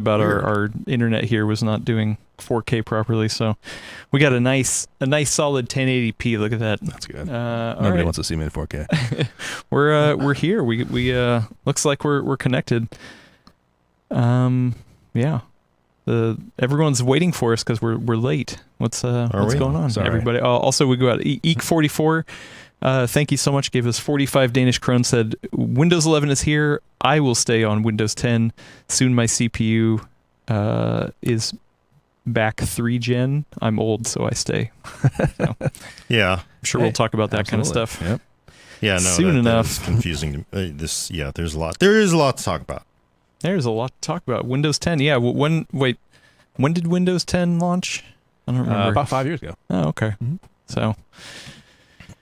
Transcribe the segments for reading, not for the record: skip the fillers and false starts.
about our internet here was not doing 4K properly, so we got a nice solid 1080p. Look at that. That's good. Nobody wants to see me in 4K. We're here. We looks like we're connected. Yeah. Everyone's waiting for us because we're late. What's going on, Sorry. everybody? Also, we go out. Eek44. Thank you so much. Gave us 45 Danish kroner. Said Windows 11 is here. I will stay on Windows 10. Soon my CPU is back 3 gen. I'm old, so I stay. So, yeah, I'm sure we'll talk about that kind of stuff. Yep. Yeah, no, soon enough. That is confusing. There's a lot. There is a lot to talk about. There's a lot to talk about. Windows 10. Yeah. When did Windows 10 launch? I don't remember. About 5 years ago. Oh, okay. Mm-hmm. So.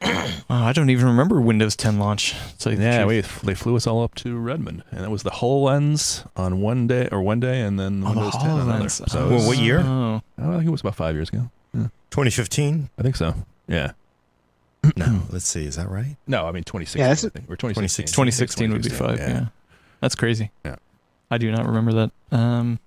I don't even remember Windows 10 launch. They flew us all up to Redmond, and it was the HoloLens on one day, and then Windows 10 on another. So what year? Oh. I think it was about 5 years ago. Yeah. 2015? I think so. Yeah. No, let's see. Is that right? No, I mean 2016. Yeah, I think. Or 2016. 2016 would be 5. Yeah. That's crazy. Yeah. I do not remember that.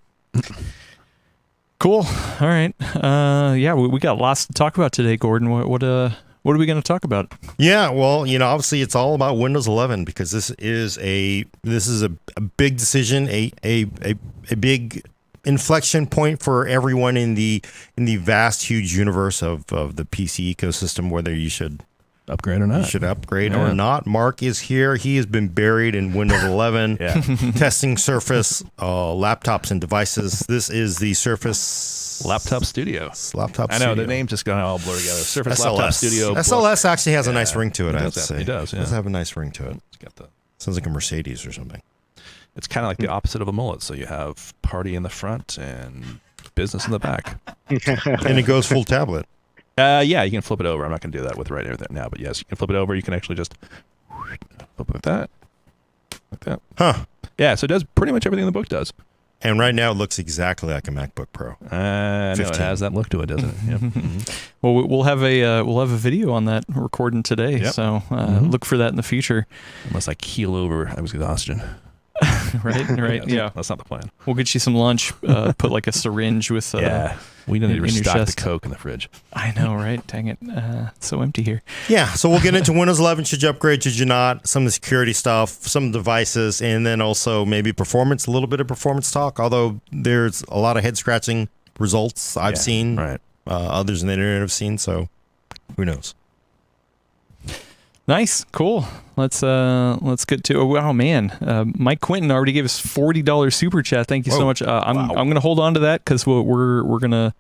Cool. All right. Yeah, we got lots to talk about today, Gordon. What are we going to talk about? Yeah, well, obviously it's all about Windows 11 because this is a big decision, a big inflection point for everyone in the vast, huge universe of the PC ecosystem, whether you should upgrade or not. You should upgrade or not. Mark is here. He has been buried in Windows 11, testing Surface laptops and devices. This is the Surface Laptop Studio. Laptop I know, Studio. the name just got all blurred together. Surface SLS. Laptop Studio. SLS actually has a nice ring to it, I have to say. It does, yeah. It does have a nice ring to it. It's got the... Sounds like a Mercedes or something. It's kind of like the opposite of a mullet. So you have party in the front and business in the back. And it goes full tablet. Yeah, you can flip it over. I'm not going to do that with right now, but yes, you can flip it over. You can actually just flip it like that. Like that. Huh. Yeah, so it does pretty much everything the book does. And right now it looks exactly like a MacBook Pro. I know, it has that look to it, doesn't it? Yep. Mm-hmm. Well, we'll have a video on that recording today. Yep. So look for that in the future. Unless I keel over, I was exhaustion. right. Yeah. That's not the plan. We'll get you some lunch. Put like a syringe with. We need to restock the chest. Coke in the fridge. I know, right? Dang it. It's so empty here. Yeah, so we'll get into Windows 11. Should you upgrade? Should you not? Some of the security stuff, some of the devices, and then also maybe performance, a little bit of performance talk, although there's a lot of head-scratching results I've seen. Right. Others in the internet have seen, so who knows? Nice, cool. Let's get to. Oh wow, man! Mike Quinton already gave us $40 super chat. Thank you so much. I'm gonna hold on to that because we're gonna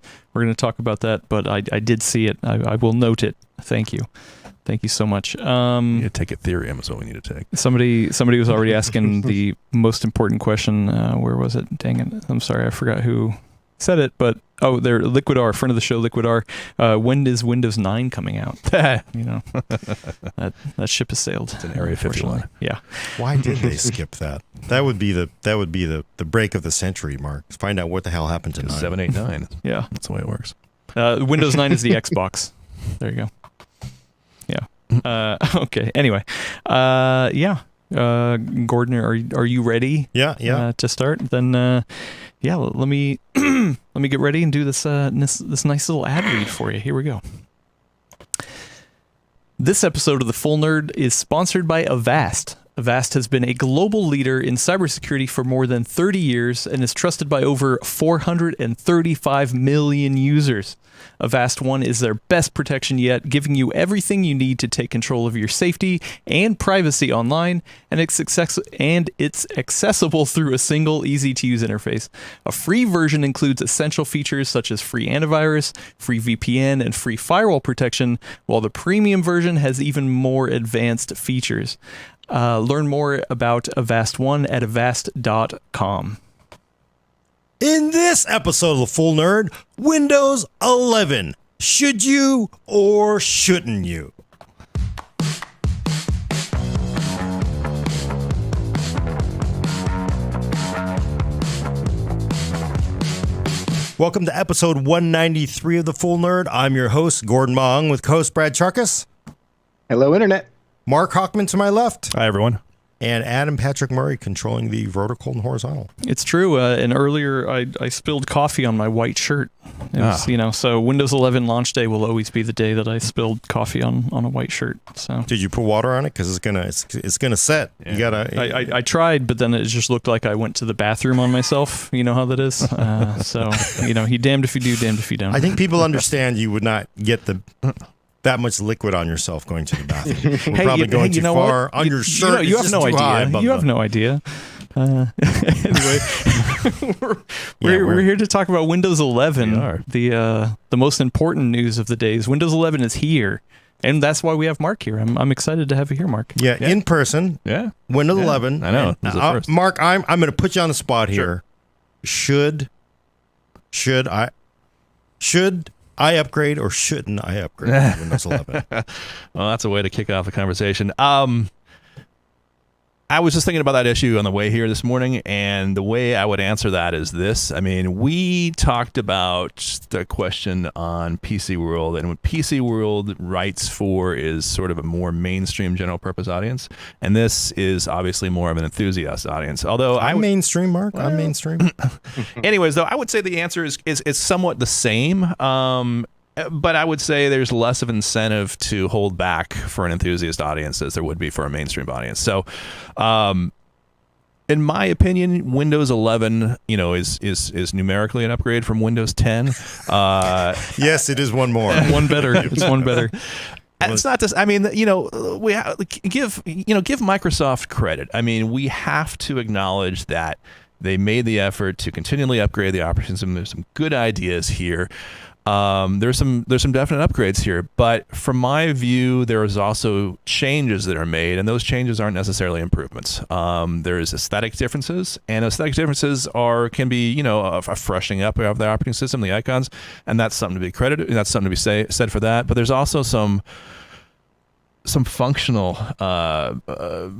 talk about that. But I did see it. I will note it. Thank you so much. You need to take Ethereum is what we need to take. Somebody was already asking the most important question. Where was it? Dang it! I'm sorry, I forgot who said it, but there, Liquid R, friend of the show, Liquid R. When is Windows 9 coming out? That ship has sailed. It's an Area 51. Yeah. Why did they skip that? That would be the break of the century, Mark. Find out what the hell happened to 9. 789. Yeah, that's the way it works. Windows 9 is the Xbox. There you go. Yeah. Okay. Anyway. Gordon, are you ready? Yeah. To start, then. Let me get ready and do this nice little ad read for you. Here we go. This episode of The Full Nerd is sponsored by Avast. Avast has been a global leader in cybersecurity for more than 30 years and is trusted by over 435 million users. Avast One is their best protection yet, giving you everything you need to take control of your safety and privacy online, and it's accessible through a single, easy-to-use interface. A free version includes essential features such as free antivirus, free VPN, and free firewall protection, while the premium version has even more advanced features. Learn more about Avast One at avast.com. In this episode of The Full Nerd, Windows 11. Should you or shouldn't you? Welcome to episode 193 of The Full Nerd. I'm your host, Gordon Mong, with co-host Brad Charkis. Hello, Internet. Mark Hachman to my left. Hi, everyone. and Adam Patrick Murray controlling the vertical and horizontal. It's true. And earlier, I spilled coffee on my white shirt. It was, so Windows 11 launch day will always be the day that I spilled coffee on a white shirt. So did you put water on it? Because it's gonna set. Yeah. You gotta. I tried, but then it just looked like I went to the bathroom on myself. You know how that is. So he damned if you do, damned if you don't. I think people understand you would not get that much liquid on yourself going to the bathroom. We're probably going too far on your shirt. You have no idea. You have no idea. Anyway, we're here to talk about Windows 11. The most important news of the day is Windows 11 is here, and that's why we have Mark here. I'm excited to have you here, Mark. Yeah, in person. Yeah, Windows 11. I know. Mark, I'm going to put you on the spot here. Should I upgrade or shouldn't I upgrade to Windows 11? Well, that's a way to kick off the conversation. I was just thinking about that issue on the way here this morning, and the way I would answer that is this. I mean, we talked about the question on PCWorld, and what PCWorld writes for is sort of a more mainstream general purpose audience, and this is obviously more of an enthusiast audience. Although I'm mainstream, Mark. I'm mainstream. Anyways, though, I would say the answer is somewhat the same. But I would say there's less of incentive to hold back for an enthusiast audience as there would be for a mainstream audience. So, in my opinion, Windows 11, is numerically an upgrade from Windows 10. Yes, it is one more. One better. It's one better. It's not this. I mean, we give Microsoft credit. I mean, we have to acknowledge that they made the effort to continually upgrade the operating system. There's some good ideas here. There's some definite upgrades here, but from my view, there is also changes that are made, and those changes aren't necessarily improvements. There's aesthetic differences, and aesthetic differences can be a freshening up of the operating system, the icons, and that's something to be credited. That's something to be said for that. But there's also some functional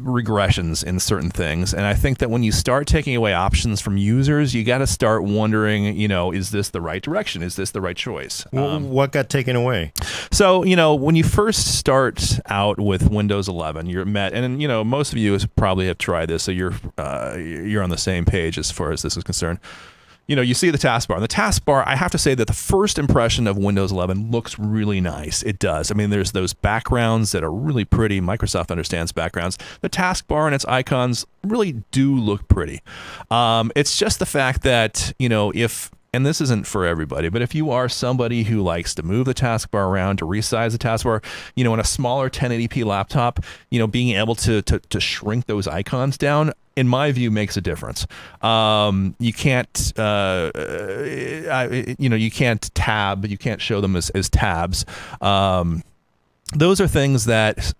regressions in certain things, and I think that when you start taking away options from users, you got to start wondering, is this the right direction? Is this the right choice? Well, what got taken away? So when you first start out with Windows 11, you're met, and most of you probably have tried this, so you're on the same page as far as this is concerned. You see the taskbar. And the taskbar, I have to say that the first impression of Windows 11 looks really nice. It does. I mean, there's those backgrounds that are really pretty. Microsoft understands backgrounds. The taskbar and its icons really do look pretty. It's just the fact that, and this isn't for everybody, but if you are somebody who likes to move the taskbar around, to resize the taskbar, in a smaller 1080p laptop, being able to shrink those icons down, in my view, makes a difference. You can't, you can't tab, you can't show them as tabs. Those are things that,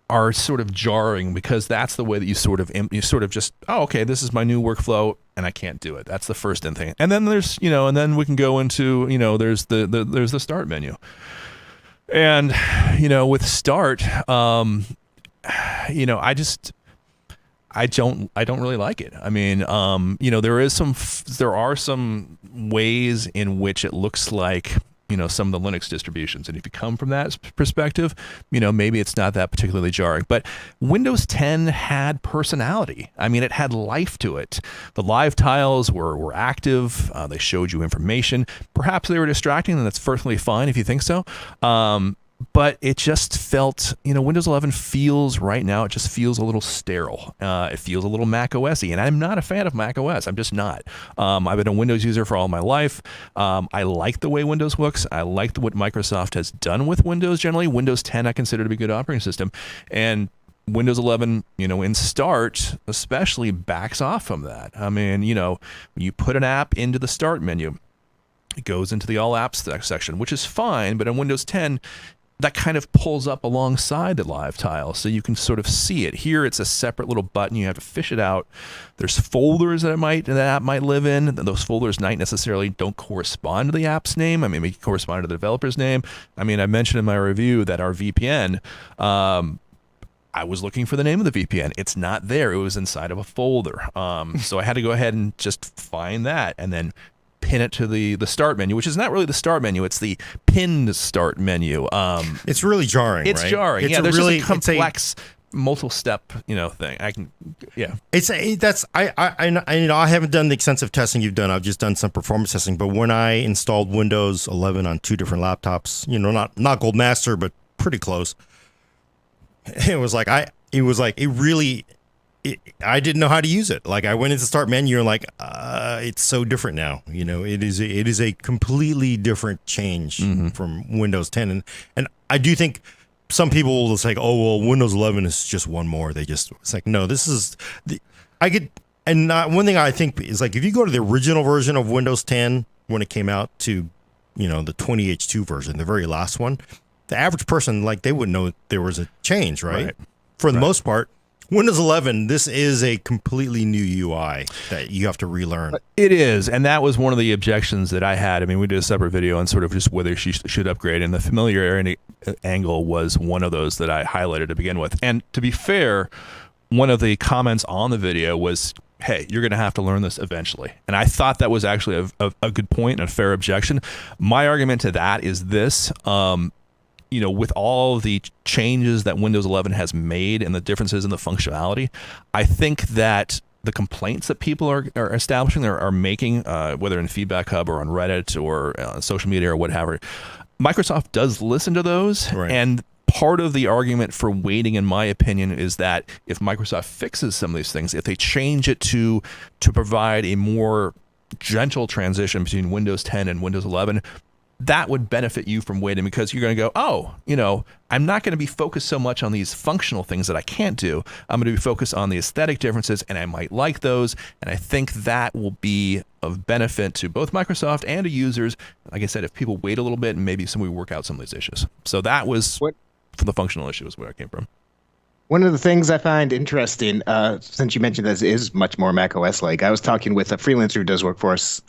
are sort of jarring, because that's the way that you sort of just, oh, okay, this is my new workflow, and I can't do it. That's the first thing. And then there's, and then we can go into, there's the start menu. And, with start, I don't really like it. I mean, there are some ways in which it looks like, some of the Linux distributions. And if you come from that perspective, maybe it's not that particularly jarring. But Windows 10 had personality. I mean, it had life to it. The live tiles were active. They showed you information. Perhaps they were distracting, and that's perfectly fine if you think so. But it just felt, Windows 11 feels right now, it just feels a little sterile. It feels a little Mac OS-y, and I'm not a fan of Mac OS. I'm just not. I've been a Windows user for all my life. I like the way Windows looks. I like what Microsoft has done with Windows generally. Windows 10 I consider to be a good operating system. And Windows 11, in start, especially backs off from that. I mean, when you put an app into the start menu, it goes into the all apps section, which is fine, but in Windows 10, that kind of pulls up alongside the live tile, so you can sort of see it. Here, it's a separate little button. You have to fish it out. There's folders that app might live in. Those folders don't correspond to the app's name. I mean, they correspond to the developer's name. I mean, I mentioned in my review that our VPN, I was looking for the name of the VPN. It's not there. It was inside of a folder. So I had to go ahead and just find that, and then pin it to the start menu, which is not really the start menu. It's the pinned start menu. It's really jarring. It's right? jarring. It's there's really just a complex multiple step, thing. I haven't done the extensive testing you've done. I've just done some performance testing. But when I installed Windows 11 on 2 different laptops, not Gold Master, but pretty close, I didn't know how to use it. Like, I went into the start menu and like, it's so different now. It is a completely different change from Windows 10. And I do think some people will say, oh, well, Windows 11 is just one more. It's like, no, this is one thing I think is like, if you go to the original version of Windows 10, when it came out to, the 20H2 version, the very last one, the average person, like, they wouldn't know there was a change, right? For the most part. Windows 11, this is a completely new UI that you have to relearn. It is, and that was one of the objections that I had. I mean, we did a separate video on sort of just whether she should upgrade, and the familiarity angle was one of those that I highlighted to begin with. And to be fair, one of the comments on the video was, hey, you're going to have to learn this eventually. And I thought that was actually a good point and a fair objection. My argument to that is this. With all the changes that Windows 11 has made and the differences in the functionality, I think that the complaints that people are establishing are making, whether in Feedback Hub or on Reddit or social media or whatever, Microsoft does listen to those. Right. And part of the argument for waiting, in my opinion, is that if Microsoft fixes some of these things, if they change it to provide a more gentle transition between Windows 10 and Windows 11, that would benefit you from waiting, because you're going to go, I'm not going to be focused so much on these functional things that I can't do. I'm going to be focused on the aesthetic differences, and I might like those. And I think that will be of benefit to both Microsoft and to users. Like I said, if people wait a little bit and maybe somebody work out some of these issues. So that was for the functional issue is where I came from. One of the things I find interesting, since you mentioned this is much more Mac OS like, I was talking with a freelancer who does work for us.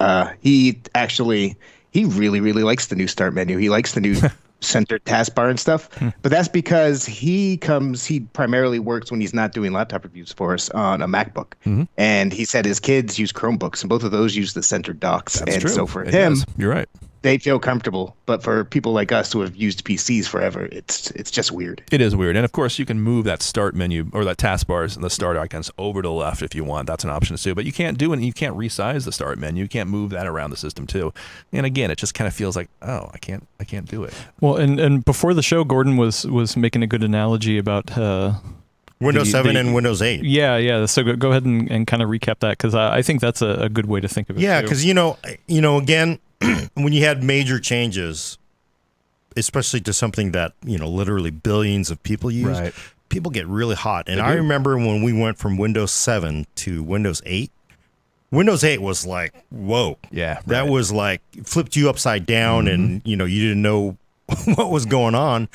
He really, really likes the new start menu. He likes the new centered taskbar and stuff. But that's because he primarily works when he's not doing laptop reviews for us on a MacBook. And he said his kids use Chromebooks, and both of those use the centered docks. That's true. So for him, you're right, they feel comfortable. But for people like us who have used PCs forever, it's just weird. It is weird. And of course, you can move that start menu or that taskbars and the start icons over to the left if you want. That's an option too. But you can't do it. You can't resize the start menu. You can't move that around the system too. And again, it just kind of feels like, oh, I can't do it. Well, and before the show, Gordon was making a good analogy about Windows 7 and Windows 8. Yeah. So go ahead and kind of recap that, because I think that's a good way to think of it. Yeah, because again, when you had major changes, especially to something that literally billions of people use, right, people get really hot. And I remember when we went from Windows 7 to Windows 8. Windows 8 was like, whoa. Yeah, right. That was like, flipped you upside down, and you didn't know what was going on.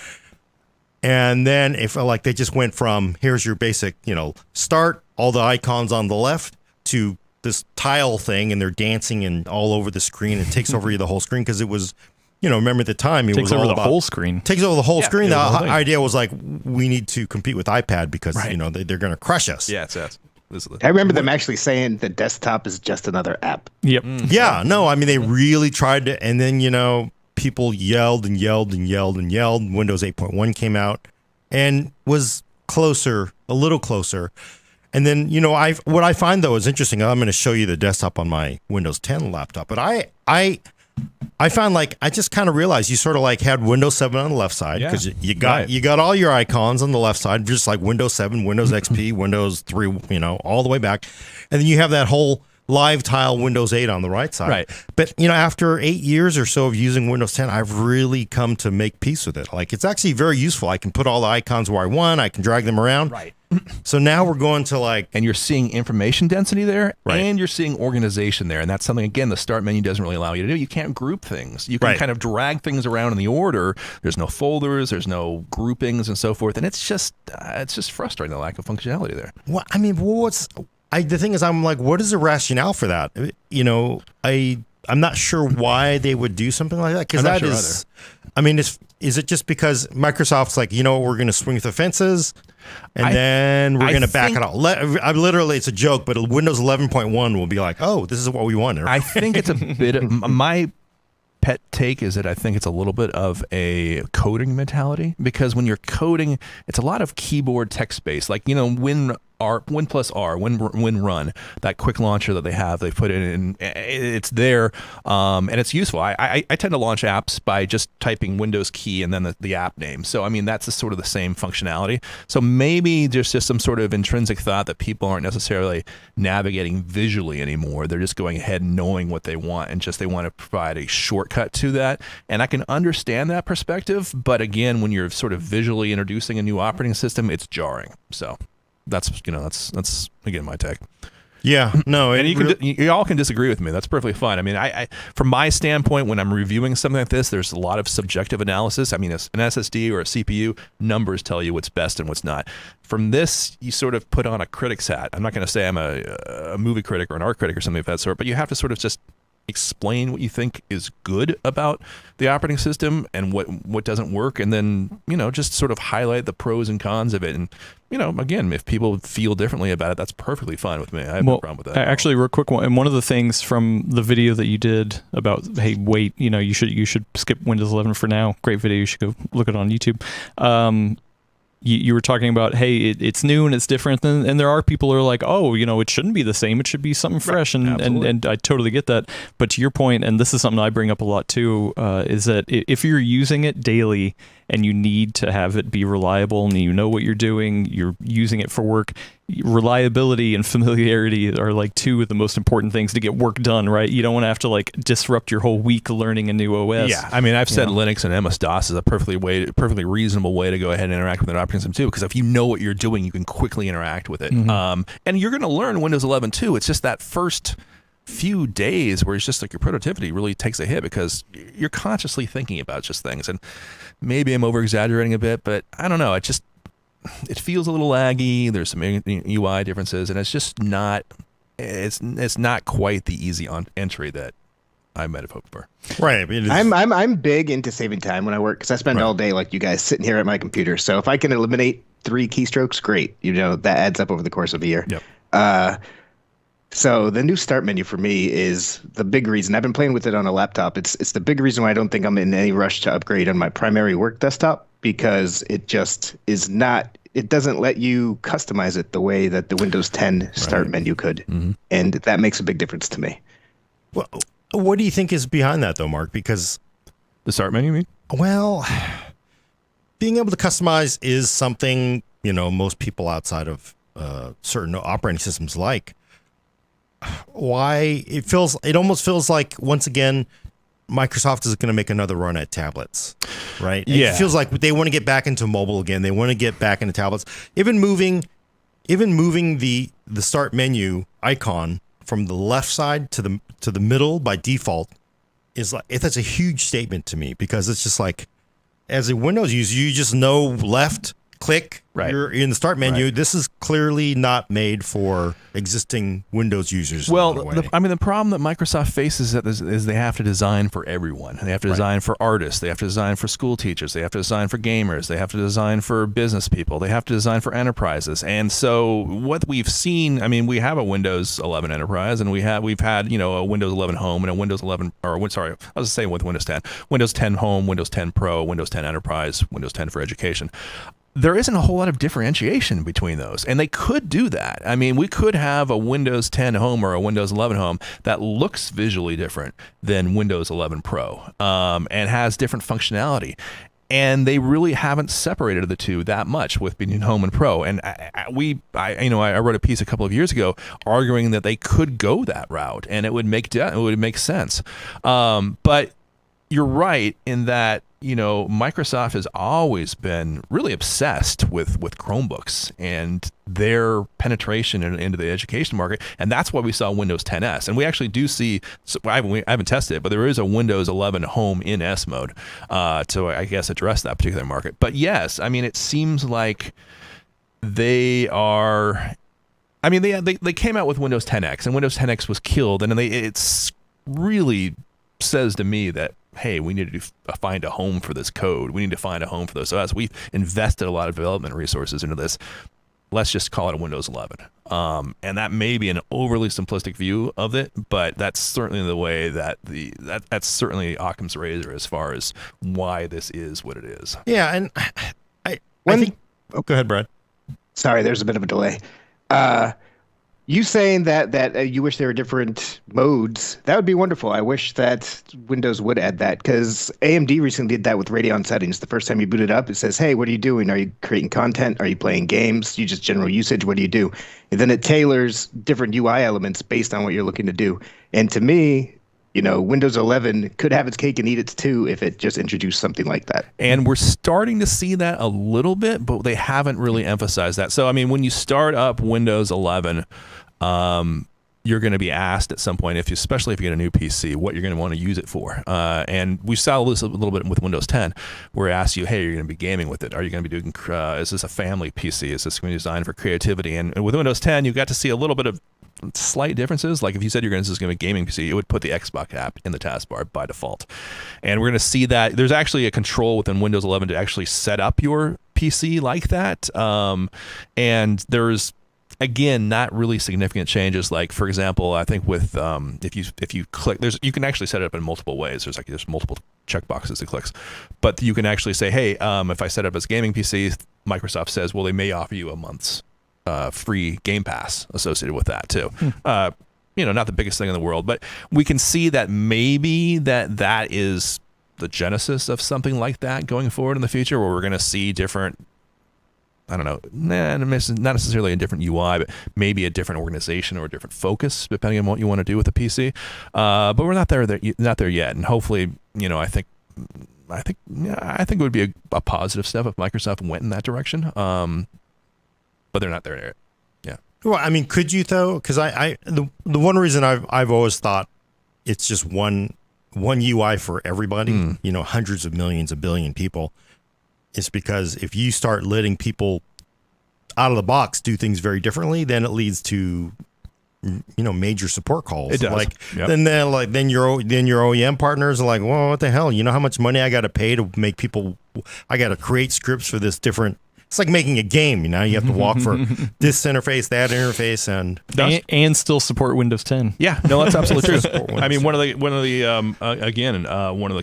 And then if like they just went from, here's your basic, start, all the icons on the left, to this tile thing, and they're dancing and all over the screen. It takes over the whole screen, because it was, remember at the time it takes was over all the about, whole screen. Takes over the whole screen. The idea was like, we need to compete with iPad because right, they're going to crush us. Yeah, I remember them actually saying the desktop is just another app. Yep. Yeah. No, I mean, they really tried to, and then people yelled and yelled and yelled and yelled. Windows 8.1 came out and was closer, a little closer. And then, what I find though is interesting. I'm going to show you the desktop on my Windows 10 laptop, but I found, like, I just kind of realized you sort of like had Windows 7 on the left side, because you got all your icons on the left side, just like Windows 7, Windows XP, Windows 3, all the way back. And then you have that whole live tile Windows 8 on the right side. Right. But, after 8 years or so of using Windows 10, I've really come to make peace with it. Like, it's actually very useful. I can put all the icons where I want. I can drag them around. Right. So now we're going to like... And you're seeing information density there, right, and you're seeing organization there. And that's something, again, the start menu doesn't really allow you to do. You can't group things. You can right, kind of drag things around in the order. There's no folders. There's no groupings and so forth. And it's just frustrating, the lack of functionality there. Well, I mean, the thing is, I'm like, what is the rationale for that? I'm not sure why they would do something like that, because that is... I mean, is it just because Microsoft's like, we're going to swing for the fences, and then we're going to back it out? Literally, it's a joke, but Windows 11.1 will be like, oh, this is what we want. I think it's a bit of my pet take is that I think it's a little bit of a coding mentality, because when you're coding, it's a lot of keyboard text based, like, Win plus R, Win Run, that quick launcher that they have, they put it in, it's there, and it's useful. I tend to launch apps by just typing Windows key and then the app name. So, I mean, that's sort of the same functionality. So maybe there's just some sort of intrinsic thought that people aren't necessarily navigating visually anymore. They're just going ahead and knowing what they want, and just they want to provide a shortcut to that. And I can understand that perspective, but again, when you're sort of visually introducing a new operating system, it's jarring. So that's again my take. Yeah, no, and you all can disagree with me. That's perfectly fine. I mean, I from my standpoint, when I'm reviewing something like this, there's a lot of subjective analysis. I mean, an SSD or a CPU, numbers tell you what's best and what's not. From this, you sort of put on a critic's hat. I'm not going to say I'm a movie critic or an art critic or something of that sort, but you have to sort of just explain what you think is good about the operating system and what doesn't work, and then just sort of highlight the pros and cons of it. And again, if people feel differently about it, that's perfectly fine with me. I have no problem with that. Actually, real quick one, and one of the things from the video that you did about, hey, wait, you should skip Windows 11 for now. Great video. You should go look it on YouTube. You were talking about, hey, it's new and it's different, and there are people who are like, oh, it shouldn't be the same. It should be something fresh, right. and I totally get that. But to your point, and this is something I bring up a lot too, is that if you're using it daily and you need to have it be reliable and you know what you're doing, you're using it for work, reliability and familiarity are like two of the most important things to get work done, right? You don't want to have to like disrupt your whole week learning a new OS. Yeah, I mean, I've said Linux and MS-DOS is a perfectly reasonable way to go ahead and interact with an operating system too, because if you know what you're doing, you can quickly interact with it. Mm-hmm. And you're going to learn Windows 11 too. It's just that first few days where it's just like your productivity really takes a hit, because you're consciously thinking about just things. And maybe I'm over exaggerating a bit, but I don't know. It feels a little laggy. There's some UI differences, and it's just not. It's not quite the easy entry that I might have hoped for. Right. I'm big into saving time when I work, because I spend all day like you guys sitting here at my computer. So if I can eliminate 3 keystrokes, great. That adds up over the course of a year. Yep. So the new start menu for me is the big reason. I've been playing with it on a laptop. It's the big reason why I don't think I'm in any rush to upgrade on my primary work desktop, because it just is not. It doesn't let you customize it the way that the Windows 10 start menu could, mm-hmm. and that makes a big difference to me. Well, what do you think is behind that, though, Mark? Because the start menu, you mean? Well, being able to customize is something most people outside of certain operating systems like. Why it almost feels like, once again, Microsoft is going to make another run at tablets, right? Yeah. It feels like they want to get back into mobile again. They want to get back into tablets. Even moving the start menu icon from the left side to the middle by default is like, that's a huge statement to me, because it's just like, as a Windows user, you just know left click. Right. You're in the start menu. Right. This is clearly not made for existing Windows users. Well, the problem that Microsoft faces is they have to design for everyone. They have to design for artists. They have to design for school teachers. They have to design for gamers. They have to design for business people. They have to design for enterprises. And so what we've seen, I mean, we have a Windows 11 Enterprise, and we've had a Windows 11 Home and a Windows 11, I was saying with Windows 10, Windows 10 Home, Windows 10 Pro, Windows 10 Enterprise, Windows 10 for Education. There isn't a whole lot of differentiation between those, and they could do that. I mean, we could have a Windows 10 Home or a Windows 11 Home that looks visually different than Windows 11 Pro, and has different functionality. And they really haven't separated the two that much with between Home and Pro. And I wrote a piece a couple of years ago arguing that they could go that route, and it would make sense. But you're right in that, Microsoft has always been really obsessed with Chromebooks and their penetration into the education market, and that's why we saw Windows 10s. And we actually do see, I haven't tested it, but there is a Windows 11 Home in S mode to, I guess, address that particular market. But yes, I mean, it seems like they are. I mean, they came out with Windows 10X, and Windows 10X was killed, and it's really says to me that, hey, we need to find a home for this code. We need to find a home for this OS. We've invested a lot of development resources into this. let's just call it a Windows 11. And that may be an overly simplistic view of it, but that's certainly the way that that's certainly Occam's razor as far as why this is what it is. Yeah, and I think. Oh, go ahead, Brad. Sorry, there's a bit of a delay. You saying that you wish there were different modes, that would be wonderful. I wish that Windows would add that, because AMD recently did that with Radeon settings. The first time you boot it up, it says, hey, what are you doing? Are you creating content? Are you playing games? You just general usage? What do you do? And then it tailors different UI elements based on what you're looking to do. And to me, Windows 11 could have its cake and eat it too if it just introduced something like that. And we're starting to see that a little bit, but they haven't really emphasized that. So, I mean, when you start up Windows 11, you're going to be asked at some point, especially if you get a new PC, what you're going to want to use it for. And we saw this a little bit with Windows 10, where it asks you, hey, you're going to be gaming with it. Are you going to be doing, is this a family PC? Is this going to be designed for creativity? And with Windows 10, you got to see a little bit of slight differences. Like if you said this is going to be a gaming PC, it would put the Xbox app in the taskbar by default. And we're going to see that there's actually a control within Windows 11 to actually set up your PC like that. And there's, again, not really significant changes. Like, for example, I think with if you click, you can actually set it up in multiple ways. There's multiple checkboxes it clicks, but you can actually say, hey, if I set up as gaming PC, Microsoft says, well, they may offer you a month's free Game Pass associated with that too. Not the biggest thing in the world, but we can see that maybe that is the genesis of something like that going forward in the future, where we're going to see different, I don't know, not necessarily a different UI, but maybe a different organization or a different focus, depending on what you want to do with the PC. But we're not there yet. And hopefully, I think it would be a positive step if Microsoft went in that direction. But they're not there yet. Yeah. Well, I mean, could you though? Because the one reason I've always thought it's just one UI for everybody. Hundreds of millions, a billion people. Is because if you start letting people out of the box do things very differently, then it leads to major support calls. It does. Then your OEM partners are like, well, what the hell? You know how much money I got to pay to make people? I got to create scripts for this different. It's like making a game. You have to walk for this interface, that interface, and still support Windows 10. Yeah, no, that's absolutely true. I mean, one of the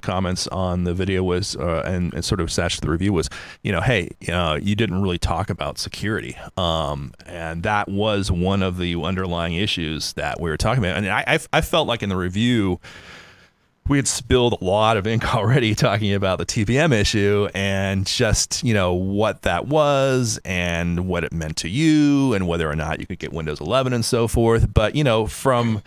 comments on the video was, and sort of attached to the review was, hey, you didn't really talk about security, and that was one of the underlying issues that we were talking about. And I felt like in the review, we had spilled a lot of ink already talking about the TPM issue and just, what that was and what it meant to you and whether or not you could get Windows 11 and so forth. But, and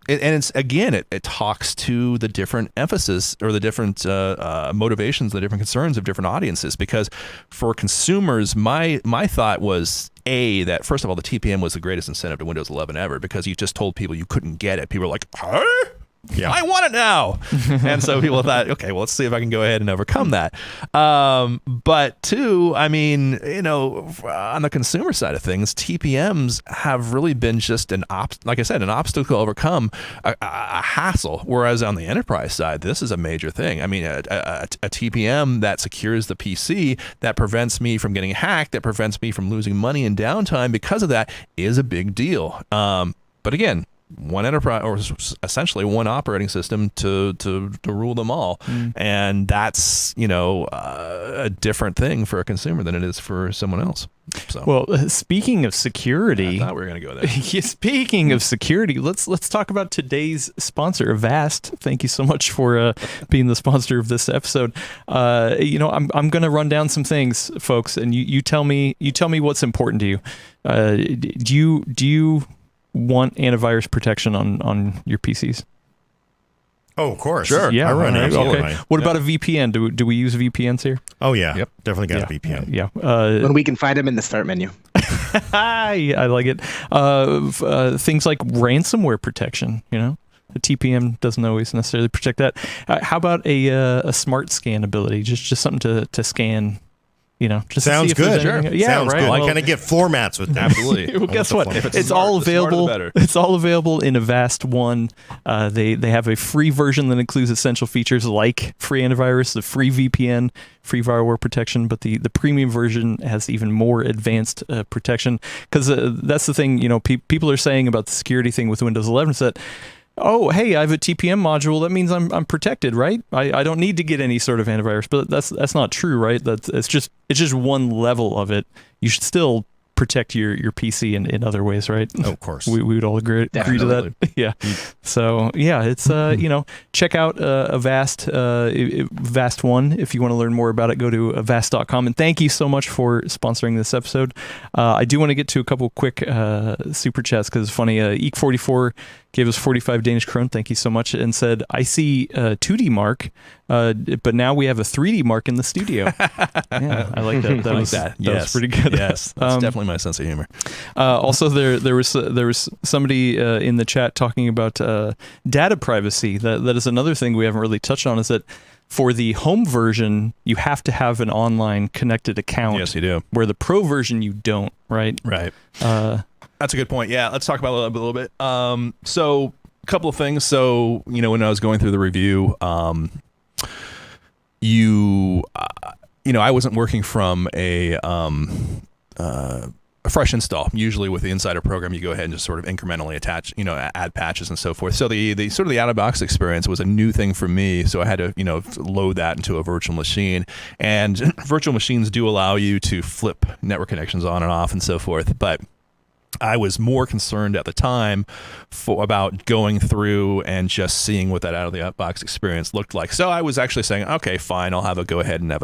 it's, again, it talks to the different emphasis or the different motivations, the different concerns of different audiences. Because for consumers, my thought was, that first of all, the TPM was the greatest incentive to Windows 11 ever, because you just told people you couldn't get it. People were like, huh? Yeah, I want it now. And so people thought, okay, well, let's see if I can go ahead and overcome that. But two, I mean, on the consumer side of things, TPMs have really been just an obstacle to overcome, a hassle. Whereas on the enterprise side, this is a major thing. I mean, a TPM that secures the PC, that prevents me from getting hacked, that prevents me from losing money and downtime because of that, is a big deal. But again, one enterprise, or essentially one operating system to rule them all. And that's, a different thing for a consumer than it is for someone else. So, well, speaking of security, I thought we were going to go there. Speaking of security, let's talk about today's sponsor, Avast. Thank you so much for being the sponsor of this episode. I'm going to run down some things, folks, and you tell me what's important to you. Do you want antivirus protection on your PCs? Oh, of course. Sure. Yeah, I run it. Okay. What about a VPN? Do we use VPNs here? Oh, yeah. Yep. Definitely got a VPN. Yeah. When we can find them in the start menu. I like it. Things like ransomware protection, The TPM doesn't always necessarily protect that. How about a smart scan ability? Just something to scan Just Sounds to see if there's good. anything- Yeah, Sounds right. good. Well, Kind of get floor mats with that. Absolutely. well, guess what? If It's all the smarter the available. better. It's all available in Avast One. They have a free version that includes essential features like free antivirus, the free VPN, free firewall protection. But the premium version has even more advanced protection. Because that's the thing. People are saying about the security thing with Windows 11 is that, oh, hey, I have a TPM module. That means I'm protected, right? I don't need to get any sort of antivirus, but that's not true, right? It's just one level of it. You should still protect your PC in other ways, right? Oh, of course. We would all agree to that. Yeah. So yeah, it's check out Avast Avast One if you want to learn more about it. Go to avast.com, and thank you so much for sponsoring this episode. I do want to get to a couple quick super chats because it's funny. Eek44 gave us 45 Danish krone. Thank you so much, and said, "I see 2D Mark, but now we have a 3D Mark in the studio." Yeah, I like that. That was pretty good. Yes, that's definitely my sense of humor. Also, there was somebody in the chat talking about data privacy. That is another thing we haven't really touched on. Is that for the home version, you have to have an online connected account. Yes, you do. Where the pro version, you don't. Right. Right. That's a good point. Yeah, let's talk about it a little bit. So, a couple of things. So, when I was going through the review, I wasn't working from a fresh install. Usually with the Insider program, you go ahead and just sort of incrementally attach, add patches and so forth. So the sort of the out-of-box experience was a new thing for me. So I had to, load that into a virtual machine. And virtual machines do allow you to flip network connections on and off and so forth. But I was more concerned at the time about going through and just seeing what that out of the box experience looked like. So I was actually saying, okay, fine, I'll go ahead and have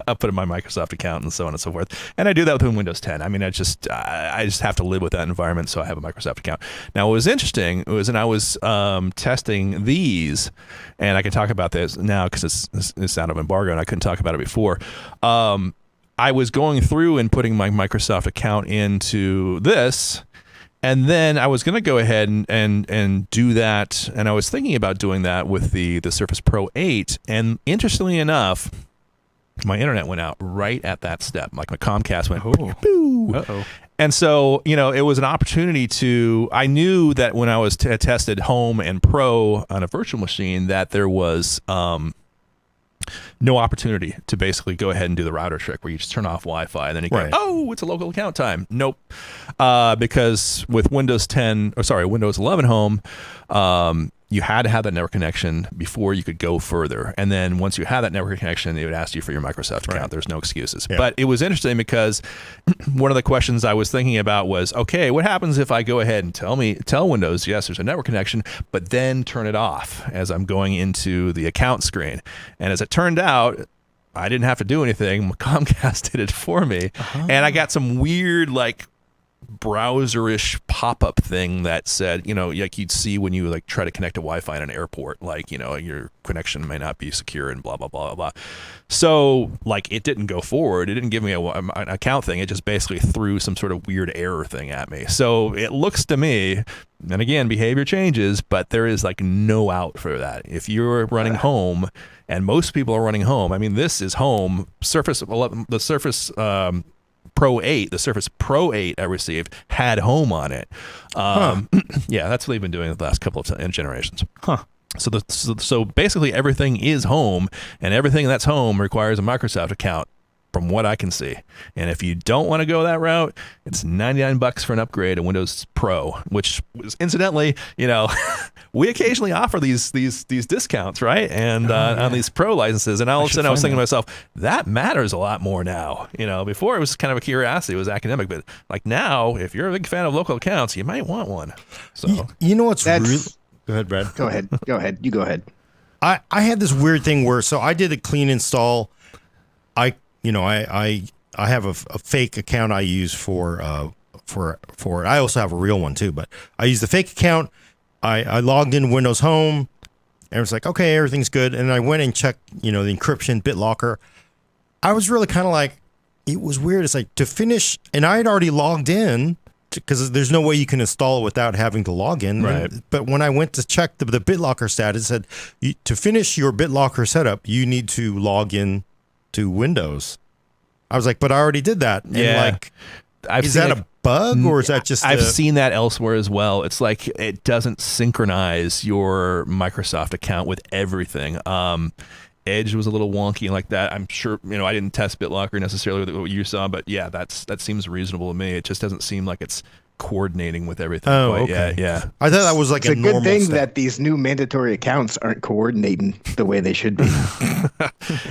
I'll put in my Microsoft account and so on and so forth. And I do that with Windows 10. I mean, I just have to live with that environment, so I have a Microsoft account. Now, what was interesting was, and I was testing these, and I can talk about this now because it's out of embargo, and I couldn't talk about it before. I was going through and putting my Microsoft account into this, and then I was going to go ahead and do that, and I was thinking about doing that with the Surface Pro 8, and interestingly enough, my internet went out right at that step. Like my Comcast went, boo. Uh-oh. And so, it was an opportunity I knew that when I was tested home and pro on a virtual machine that there was no opportunity to basically go ahead and do the router trick where you just turn off Wi-Fi and then you go, oh, it's a local account time. Nope. Because with Windows 11 Home, you had to have that network connection before you could go further. And then once you had that network connection, it would ask you for your Microsoft account. Right. There's no excuses. Yeah. But it was interesting because one of the questions I was thinking about was, okay, what happens if I go ahead and tell Windows, yes, there's a network connection, but then turn it off as I'm going into the account screen? And as it turned out, I didn't have to do anything. Comcast did it for me. Uh-huh. And I got some weird, browser-ish pop-up thing that said, like you'd see when you try to connect to Wi-Fi in an airport, your connection may not be secure and blah, blah, blah, blah. So it didn't go forward. It didn't give me an account thing. It just basically threw some sort of weird error thing at me. So it looks to me, and again, behavior changes, but there is no out for that. If you're running home, and most people are running home, I mean, this is home. The Surface Pro 8, the Surface Pro 8 I received had home on it. Yeah, that's what they've been doing the last couple of generations. Huh. So basically everything is home, and everything that's home requires a Microsoft account, from what I can see. And if you don't want to go that route, it's $99 for an upgrade to Windows Pro, which was, incidentally, we occasionally offer these discounts, right? And on these Pro licenses. And all of a sudden I was thinking to myself, that matters a lot more now. Before it was kind of a curiosity, it was academic, but now, if you're a big fan of local accounts, you might want one. So you know what's really... Go ahead, Brad. Go ahead. You go ahead. I had this weird thing where, so I did a clean install. I have a fake account I use for it. I also have a real one too, but I use the fake account. I logged in Windows Home, and it was like, okay, everything's good. And I went and checked, the encryption, BitLocker. I was really kind of it was weird. It's to finish, and I had already logged in because there's no way you can install it without having to log in. Right. But when I went to check the BitLocker status, it said to finish your BitLocker setup, you need to log in to Windows. I was like, but I already did that. And like, is that a bug or is that just I've seen that elsewhere as well. It's like it doesn't synchronize your Microsoft account with everything. Edge was a little wonky like that. I'm sure, I didn't test BitLocker necessarily with what you saw, but yeah, that seems reasonable to me. It just doesn't seem like it's coordinating with everything quite yet. Yeah. I thought that was like it's a normal good thing step. that these new mandatory accounts aren't coordinating the way they should be.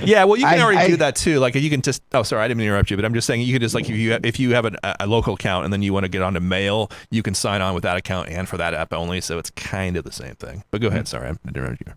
Yeah, well, you can already do that too. Like you can just. Oh, sorry, I didn't mean to interrupt you, but I'm just saying you can just like if you have a local account and then you want to get onto Mail, you can sign on with that account and for that app only. So it's kind of the same thing. But go ahead. Sorry, I interrupted you.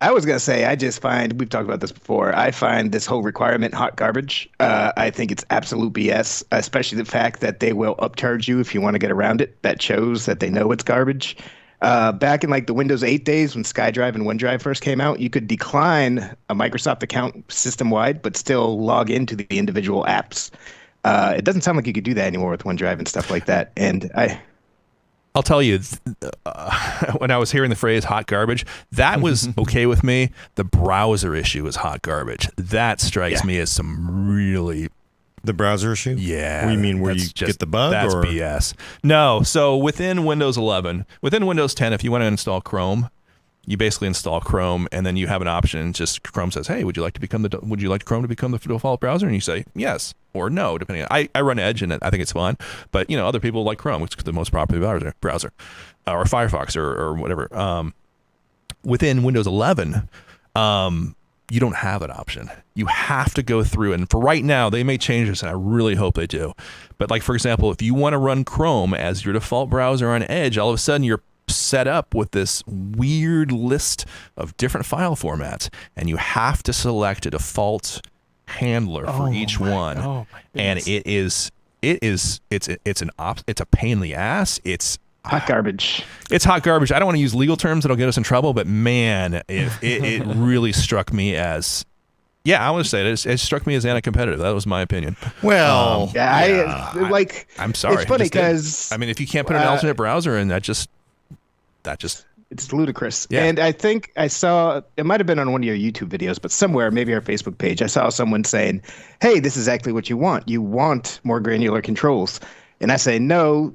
I was going to say, I just find, we've talked about this before, I find this whole requirement hot garbage. I think it's absolute BS, especially the fact that they will upcharge you if you want to get around it. That shows that they know it's garbage. Back in like the Windows 8 days when SkyDrive and OneDrive first came out, you could decline a Microsoft account system-wide, but still log into the individual apps. It doesn't sound like you could do that anymore with OneDrive and stuff like that. And I'll tell you, when I was hearing the phrase hot garbage, that was okay with me. The browser issue is hot garbage. That strikes me as some really... The browser issue? Yeah. What do you mean, where you get the bug? That's or? BS. No, so within Windows 11, within Windows 10, if you want to install Chrome, you basically install Chrome, and then you have an option. Just Chrome says, "Hey, would you like Chrome to become the default browser?" And you say yes or no, depending on. I run Edge, and I think it's fun, but other people like Chrome, which is the most popular browser, or Firefox, or whatever. Within Windows 11, you don't have that option. You have to go through, and for right now, they may change this, and I really hope they do. But like for example, if you want to run Chrome as your default browser on Edge, all of a sudden you're set up with this weird list of different file formats, and you have to select a default handler for each one. And it's a pain in the ass. It's hot garbage. It's hot garbage. I don't want to use legal terms that'll get us in trouble, but man, it really struck me as. Yeah, I want to say it struck me as anti-competitive. That was my opinion. Well, I'm sorry. It's funny because if you can't put an alternate browser in, that just it's ludicrous. Yeah. And I think I saw, it might have been on one of your YouTube videos, but somewhere, maybe our Facebook page, I saw someone saying, "Hey, this is exactly what you want. You want more granular controls." And I say, no,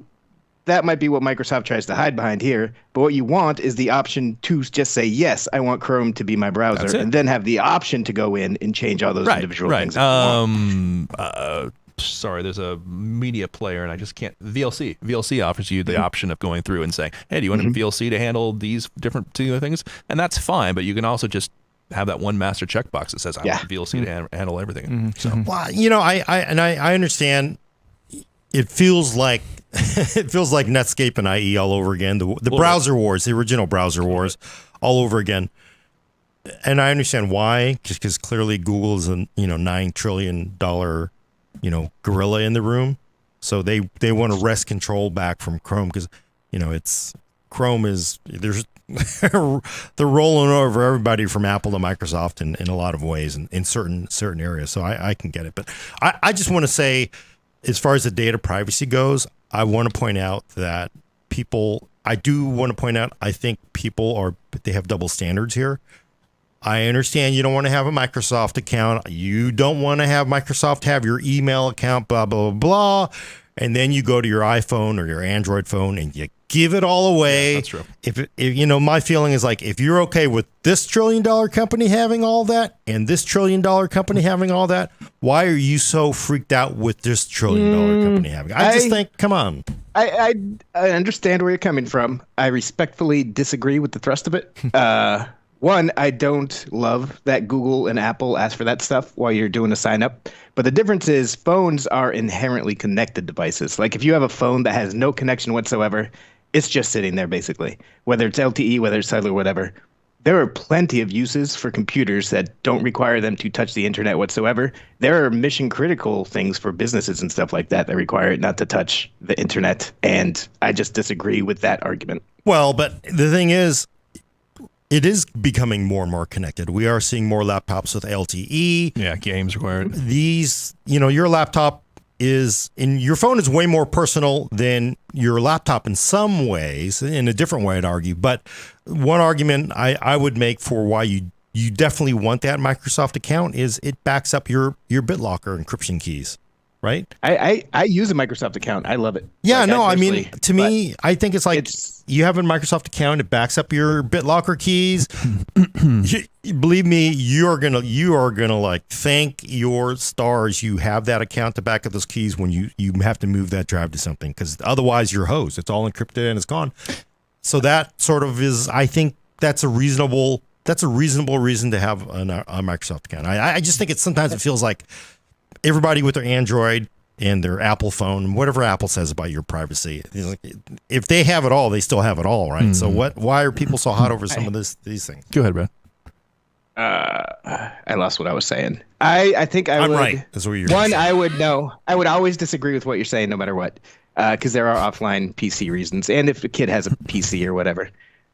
that might be what Microsoft tries to hide behind here. But what you want is the option to just say, yes, I want Chrome to be my browser, and then have the option to go in and change all those individual things. Sorry, there's a media player, and I just can't. VLC. VLC offers you the option of going through and saying, "Hey, do you want VLC to handle these different things?" And that's fine, but you can also just have that one master checkbox that says, "I want VLC to handle everything." So, well, I understand. It feels like Netscape and IE all over again. The browser wars, the original browser wars, all over again. And I understand why, just because clearly Google is a $9 trillion gorilla in the room, so they want to wrest control back from Chrome because it's Chrome is they're rolling over everybody from Apple to Microsoft in a lot of ways and in certain areas. So I can get it, but I just want to say, as far as the data privacy goes, I want to point out that I think people they have double standards here. I understand you don't want to have a Microsoft account. You don't want to have Microsoft have your email account, blah, blah, blah. And then you go to your iPhone or your Android phone and you give it all away. Yeah, that's true. If my feeling is like, if you're okay with this $1 trillion company having all that and this $1 trillion company having all that, why are you so freaked out with this $1 trillion company having it? I just think, come on. I understand where you're coming from. I respectfully disagree with the thrust of it. One, I don't love that Google and Apple ask for that stuff while you're doing a sign up. But the difference is phones are inherently connected devices. Like if you have a phone that has no connection whatsoever, it's just sitting there basically, whether it's LTE, whether it's cellular, whatever. There are plenty of uses for computers that don't require them to touch the internet whatsoever. There are mission critical things for businesses and stuff like that require it not to touch the internet. And I just disagree with that argument. Well, but the thing is, it is becoming more and more connected. We are seeing more laptops with LTE. Yeah, games required. These, your laptop your phone is way more personal than your laptop in some ways, in a different way I'd argue. But one argument I would make for why you you definitely want that Microsoft account is it backs up your BitLocker encryption keys, right? I use a Microsoft account. I love it. Yeah, Like, no, I mean, to me, I think it's like it's- you have a Microsoft account, it backs up your BitLocker keys. Believe me, you are gonna like thank your stars you have that account to back up those keys when you have to move that drive to something, because otherwise you're hosed. It's all encrypted and it's gone. So that sort of is, I think that's a reasonable reason to have a Microsoft account. I just think sometimes it feels like everybody with their Android and their Apple phone, whatever Apple says about your privacy, if they have it all, they still have it all, right? So why are people so hot over some of these things? Go ahead, Brad. I lost what I was saying. I think I'm would. right. That's what you're One, saying. I would know. I would always disagree with what you're saying, no matter what, because there are offline PC reasons, and if a kid has a PC or whatever.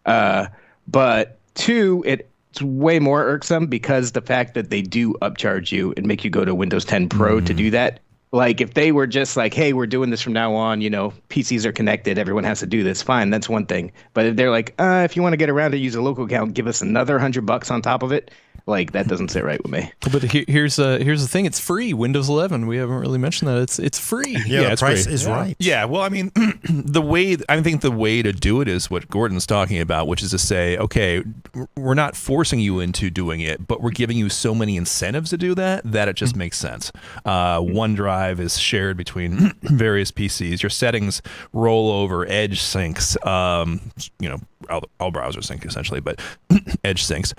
But two, it's way more irksome because the fact that they do upcharge you and make you go to Windows 10 Pro to do that. Like if they were just like, hey, we're doing this from now on, PCs are connected, everyone has to do this, fine, that's one thing. But if they're like, if you want to get around to use a local account, give us another $100 on top of it, like that doesn't sit right with me. But here's the thing: it's free. Windows 11. We haven't really mentioned that. It's free. Yeah, the it's price great. is right. Yeah, well, I mean, I think the way to do it is what Gordon's talking about, which is to say, okay, we're not forcing you into doing it, but we're giving you so many incentives to do that it just makes sense. OneDrive is shared between various PCs. Your settings roll over. Edge syncs. All browsers sync essentially, but Edge syncs.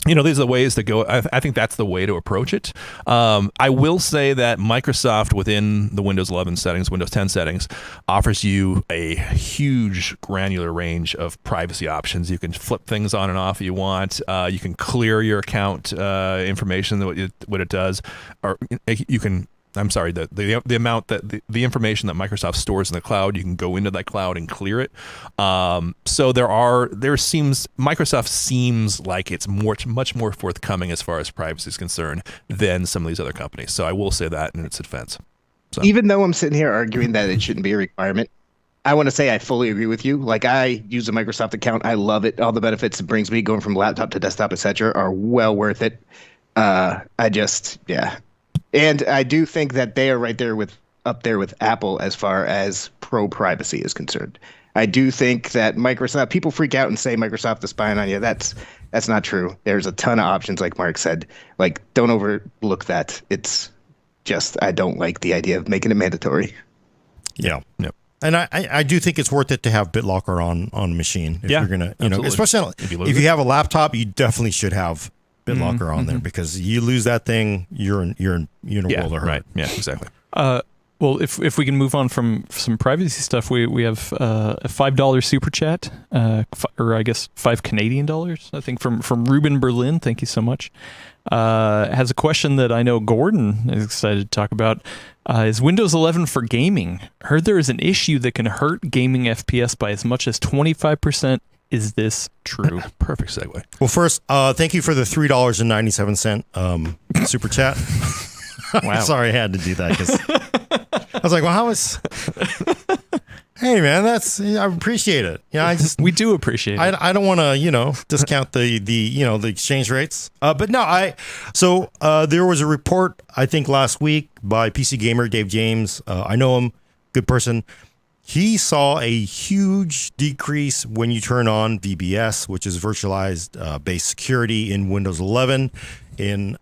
These are the ways to go. I think that's the way to approach it. I will say that Microsoft within the Windows 11 settings, Windows 10 settings, offers you a huge granular range of privacy options. You can flip things on and off if you want. You can clear your account information, what it does, or you can. I'm sorry, the amount that the information that Microsoft stores in the cloud, you can go into that cloud and clear it. So Microsoft seems like it's much more forthcoming as far as privacy is concerned than some of these other companies. So I will say that in its defense. So. Even though I'm sitting here arguing that it shouldn't be a requirement, I want to say I fully agree with you. Like I use a Microsoft account. I love it. All the benefits it brings me going from laptop to desktop, etc., are well worth it. And I do think that they are right there up there with Apple as far as pro privacy is concerned. I do think that Microsoft, people freak out and say Microsoft is spying on you. That's not true. There's a ton of options, like Mark said. Like, don't overlook that. It's just, I don't like the idea of making it mandatory. Yeah. Yep. And I do think it's worth it to have BitLocker on a machine. If you're gonna, especially if you have a laptop, you definitely should have BitLocker on there, because you lose that thing, you're in a world of hurt. Right. Yeah, exactly. Well, if we can move on from some privacy stuff, we have a $5 super chat, or I guess $5 Canadian, I think, from Ruben Berlin. Thank you so much. Has a question that I know Gordon is excited to talk about. Is Windows 11 for gaming? Heard there is an issue that can hurt gaming FPS by as much as 25%. Is this true? Perfect segue. Well, first, thank you for the $3.97 super chat. Wow. Sorry I had to do that, because I was like, well, how is... Hey, man, I appreciate it. We do appreciate it. I don't want to, discount the exchange rates. But no, there was a report, I think last week, by PC Gamer, Dave James. I know him, good person. He saw a huge decrease when you turn on VBS, which is virtualized base security in Windows 11 in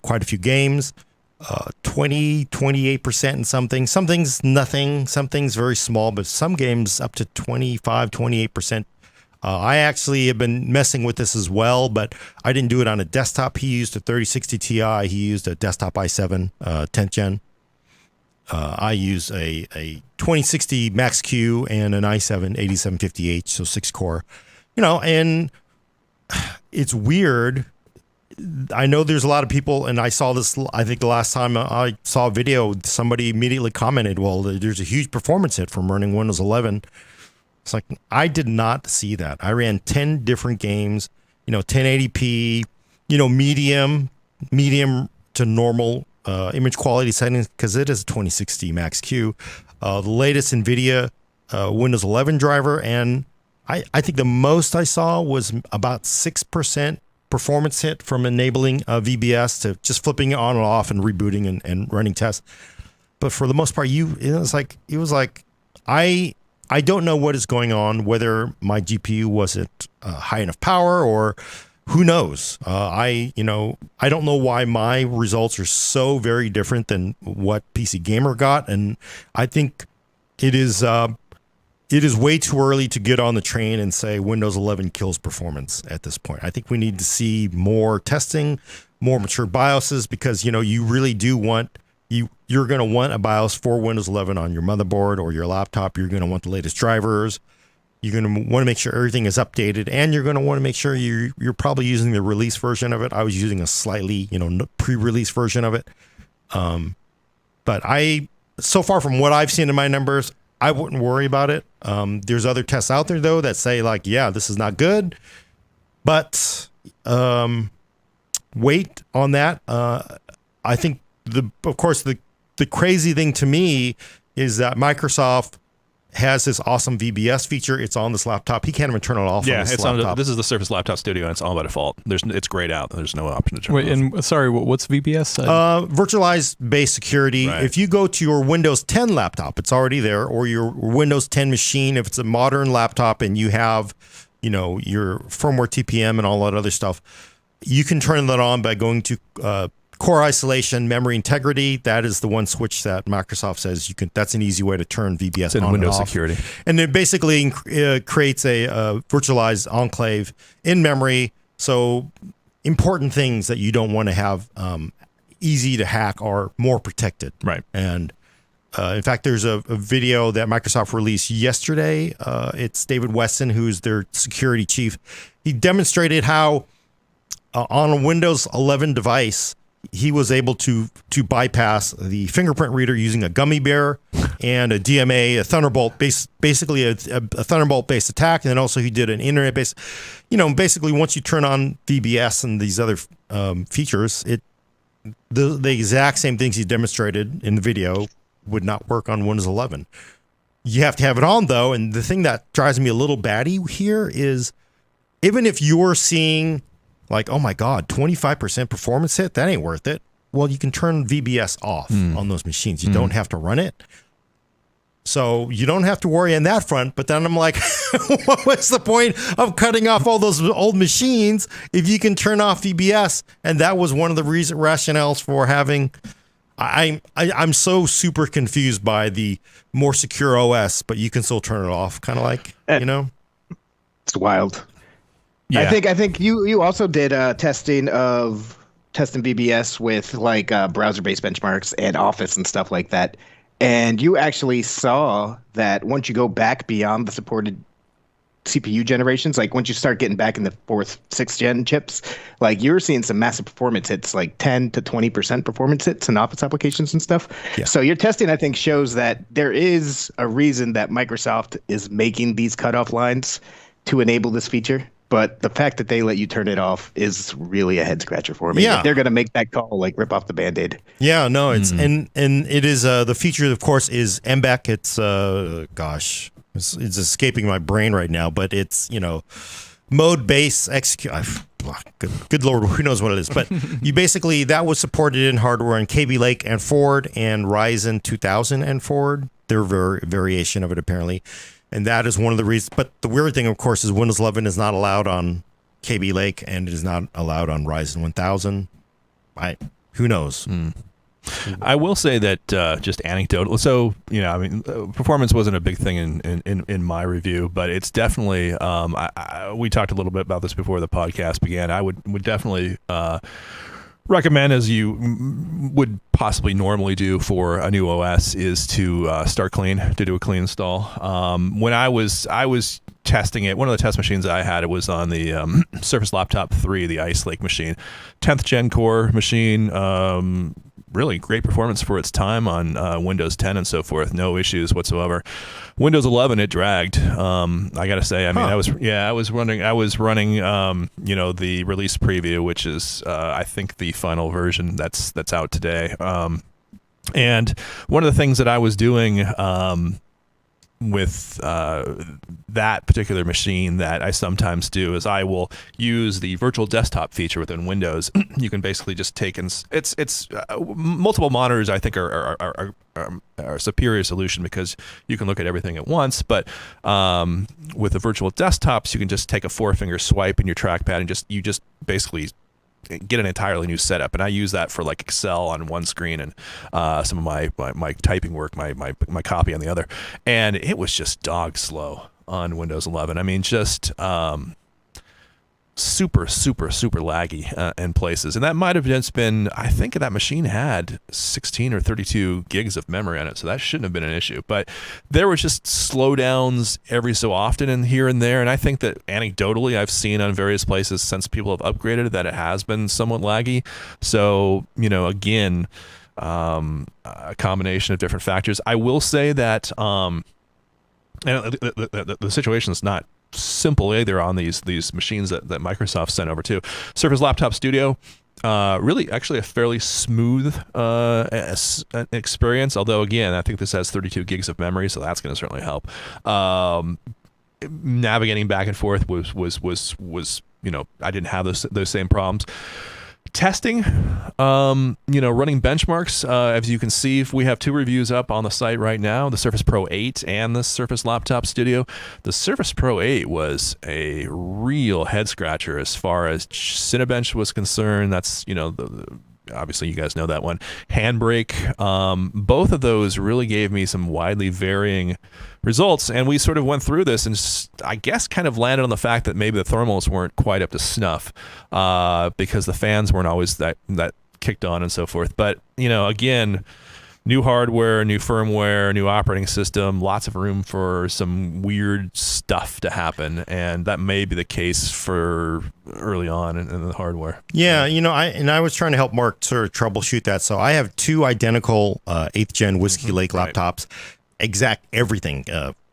quite a few games. 28% in some things nothing, some things very small, but some games up to 28%. I actually have been messing with this as well, but I didn't do it on a desktop. He used a 3060 Ti. He used a desktop i7 10th gen. I use a 2060 Max-Q and an i7 8750H, so 6-core. And it's weird. I know there's a lot of people, and I saw this, I think the last time I saw a video, somebody immediately commented, well, there's a huge performance hit from running Windows 11. It's like, I did not see that. I ran 10 different games, 1080p, medium to normal image quality settings, because it is a 2060 Max-Q. The latest NVIDIA Windows 11 driver, and I think the most I saw was about 6% performance hit from enabling VBS to just flipping it on and off and rebooting and running tests. But for the most part, it was like I don't know what is going on, whether my GPU wasn't high enough power or who knows. I don't know why my results are so very different than what PC Gamer got, and I think it is way too early to get on the train and say Windows 11 kills performance at this point. I think we need to see more testing, more mature BIOSes, because you really do want you're going to want a BIOS for Windows 11 on your motherboard or your laptop. You're going to want the latest drivers. You're going to want to make sure everything is updated, and you're going to want to make sure you're probably using the release version of it. I was using a slightly pre-release version of it. But so far from what I've seen in my numbers, I wouldn't worry about it. There's other tests out there though that say this is not good, but wait on that. I think of course the crazy thing to me is that Microsoft has this awesome VBS feature. It's on this laptop. He can't even turn it off. Yeah, on this it's laptop. this is the Surface Laptop Studio, and it's all by default. It's grayed out. There's no option to turn it off. And sorry, what's VBS? Virtualized base security. Right. If you go to your Windows 10 laptop, it's already there, or your Windows 10 machine. If it's a modern laptop and you have, your firmware TPM and all that other stuff, you can turn that on by going to core isolation, memory integrity. That is the one switch that Microsoft says you can. That's an easy way to turn VBS on Windows and off. security, and it basically creates a virtualized enclave in memory. So important things that you don't want to have easy to hack are more protected. right? And in fact, there's a video that Microsoft released yesterday. It's David Weston, who's their security chief. He demonstrated how on a Windows 11 device, he was able to bypass the fingerprint reader using a gummy bear and a DMA, a Thunderbolt basically a Thunderbolt based attack. And then also he did an internet based, basically once you turn on VBS and these other features, the exact same things he demonstrated in the video would not work on Windows 11. You have to have it on though. And the thing that drives me a little batty here is even if you're seeing like, oh my God, 25% performance hit, that ain't worth it. Well, you can turn VBS off on those machines. You don't have to run it. So you don't have to worry on that front. But then I'm like, what's the point of cutting off all those old machines if you can turn off VBS? And that was one of the rationales for having. I'm so super confused by the more secure OS, but you can still turn it off. Kind of like, It's wild. Yeah. I think you also did testing VBS with like browser-based benchmarks and Office and stuff like that. And you actually saw that once you go back beyond the supported CPU generations, like once you start getting back in the 4th, 6th gen chips, like you're seeing some massive performance hits, like 10 to 20% performance hits in Office applications and stuff. Yeah. So your testing, I think, shows that there is a reason that Microsoft is making these cutoff lines to enable this feature. But the fact that they let you turn it off is really a head scratcher for me. Yeah. If they're going to make that call, like rip off the Band-Aid. Yeah, no, it's and it is the feature, of course, is MBEC. It's it's escaping my brain right now, but it's mode based execute. Good Lord, who knows what it is? But you basically that was supported in hardware in Kaby Lake and Ford and Ryzen 2000 and Ford. Their variation of it apparently. And that is one of the reasons. But the weird thing, of course, is Windows 11 is not allowed on Kaby Lake and it is not allowed on Ryzen 1000. Who knows? I will say that just anecdotal. So performance wasn't a big thing in my review, but it's definitely. We talked a little bit about this before the podcast began. I would definitely recommend, as you would possibly normally do for a new OS, is to start clean, to do a clean install. When I was testing it, one of the test machines I had, it was on the Surface Laptop 3, the Ice Lake machine, 10th gen core machine. Really great performance for its time on Windows 10 and so forth. No issues whatsoever. Windows 11, it dragged. I gotta say, I was running the release preview, which is I think the final version that's out today. And one of the things that I was doing that particular machine that I sometimes do is I will use the virtual desktop feature within Windows. You can basically just take it's multiple monitors. I think are a superior solution because you can look at everything at once. But with the virtual desktops, you can just take a 4-finger swipe in your trackpad and you just basically get an entirely new setup. And I use that for like Excel on one screen and some of my typing work, my copy on the other. And it was just dog slow on Windows 11. I mean, just super laggy in places. And that might have just been, I think that machine had 16 or 32 gigs of memory on it, so that shouldn't have been an issue. But there was just slowdowns every so often and here and there. And I think that anecdotally I've seen on various places since people have upgraded that it has been somewhat laggy. So, again, a combination of different factors. I will say that the situation is not simple either on these machines that Microsoft sent over to Surface Laptop Studio. Really, actually, a fairly smooth experience. Although, again, I think this has 32 gigs of memory, so that's going to certainly help. Navigating back and forth was I didn't have those same problems. Testing, running benchmarks. As you can see, we have 2 reviews up on the site right now, the Surface Pro 8 and the Surface Laptop Studio. The Surface Pro 8 was a real head scratcher as far as Cinebench was concerned. That's, obviously you guys know that one. Handbrake. Both of those really gave me some widely varying results, and we sort of went through this and I guess kind of landed on the fact that maybe the thermals weren't quite up to snuff because the fans weren't always that kicked on and so forth. But again, new hardware, new firmware, new operating system, lots of room for some weird stuff to happen, and that may be the case for early on in the hardware. Yeah, I was trying to help Mark sort of troubleshoot that. So I have 2 identical 8th gen Whiskey Lake laptops, exact everything,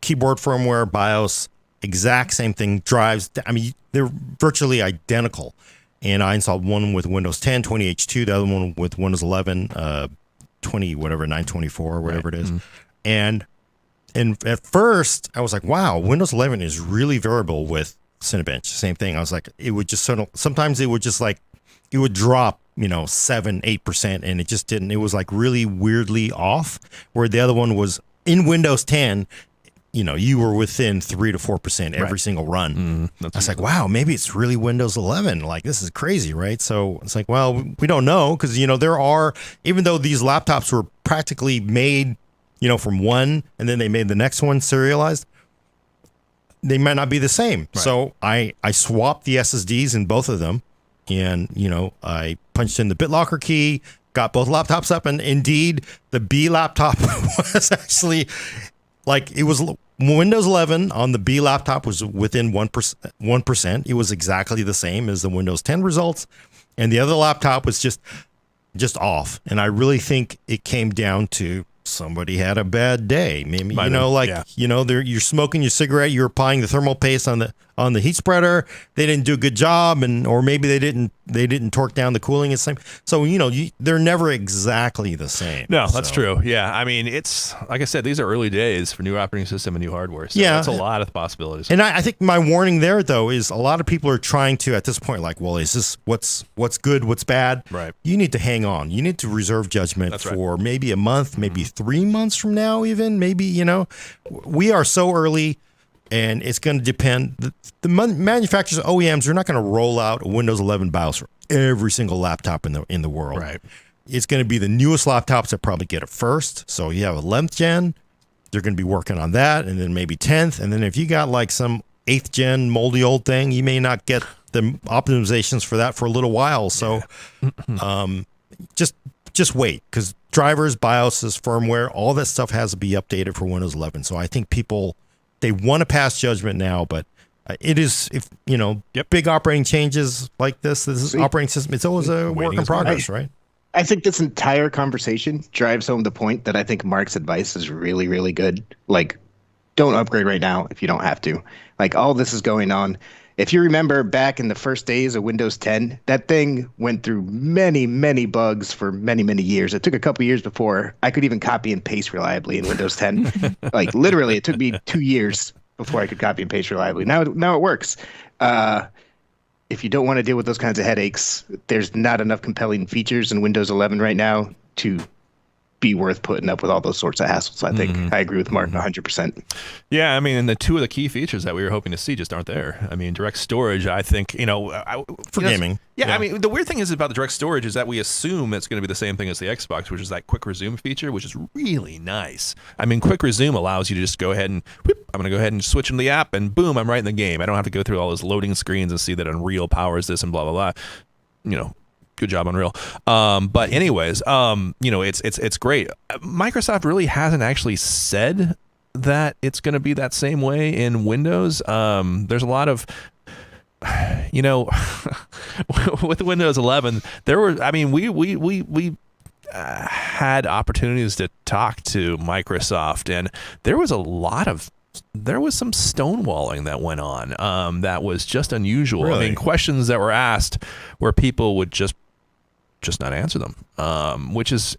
keyboard firmware, BIOS, exact same thing, drives. I mean, they're virtually identical. And I installed one with Windows 10, 20H2, the other one with Windows 11, 924 or whatever it is. And at first I was like, wow, Windows 11 is really variable with Cinebench. Same thing. I was like, it would just sometimes it would just like, it would drop, 7-8%, and it just didn't. It was like really weirdly off, where the other one was in Windows 10, you were within 3 to 4% every single run. I was like, wow, maybe it's really Windows 11. Like, this is crazy, right? So it's like, well, we don't know, because, there are, even though these laptops were practically made, from one, and then they made the next one serialized, they might not be the same. Right. So I swapped the SSDs in both of them, and, I punched in the BitLocker key, got both laptops up, and indeed, the B laptop was actually, like, it was Windows 11 on the B laptop was within 1%. It was exactly the same as the Windows 10 results, and the other laptop was just off. And I really think it came down to somebody had a bad day. Maybe you're smoking your cigarette, you're applying the thermal paste on the heat spreader. They didn't do a good job, or maybe they didn't torque down the cooling the same. So they're never exactly the same. No, that's true. Yeah, I mean, it's like I said, these are early days for new operating system and new hardware. So that's a lot of possibilities. And I think my warning there though is a lot of people are trying to at this point, like, well, is this what's good, what's bad? Right. You need to hang on. You need to reserve judgment for maybe a month, maybe 3 months from now, even maybe. We are so early. And it's going to depend. The manufacturers, OEMs, are not going to roll out a Windows 11 BIOS for every single laptop in the world. Right. It's going to be the newest laptops that probably get it first. So you have 11th gen, they're going to be working on that, and then maybe 10th. And then if you got like some 8th gen moldy old thing, you may not get the optimizations for that for a little while. So just wait, because drivers, BIOSes, firmware, all that stuff has to be updated for Windows 11. So I think people, they want to pass judgment now, but it is, if big operating changes like this operating system, it's always a work in progress, right? I think this entire conversation drives home the point that I think Mark's advice is really, really good. Like, don't upgrade right now if you don't have to. Like, all this is going on. If you remember back in the first days of Windows 10, that thing went through many, many bugs for many, many years. It took a couple years before I could even copy and paste reliably in Windows 10. Like literally, it took me 2 years before I could copy and paste reliably. Now it works. If you don't want to deal with those kinds of headaches, there's not enough compelling features in Windows 11 right now to be worth putting up with all those sorts of hassles. I think I agree with Mark 100%. Yeah, I mean, and the two of the key features that we were hoping to see just aren't there. I mean, direct storage, I think, for gaming. Yeah, I mean, the weird thing is about the direct storage is that we assume it's going to be the same thing as the Xbox, which is that quick resume feature, which is really nice. I mean, quick resume allows you to just go ahead and, I'm going to go ahead and switch into the app, and boom, I'm right in the game. I don't have to go through all those loading screens and see that Unreal powers this and blah, blah, blah. Good job, Unreal. But anyways, it's great. Microsoft really hasn't actually said that it's going to be that same way in Windows. There's a lot of, with Windows 11, we had opportunities to talk to Microsoft, and there was some stonewalling that went on that was just unusual. Really? I mean, questions that were asked where people would just not answer them, which is,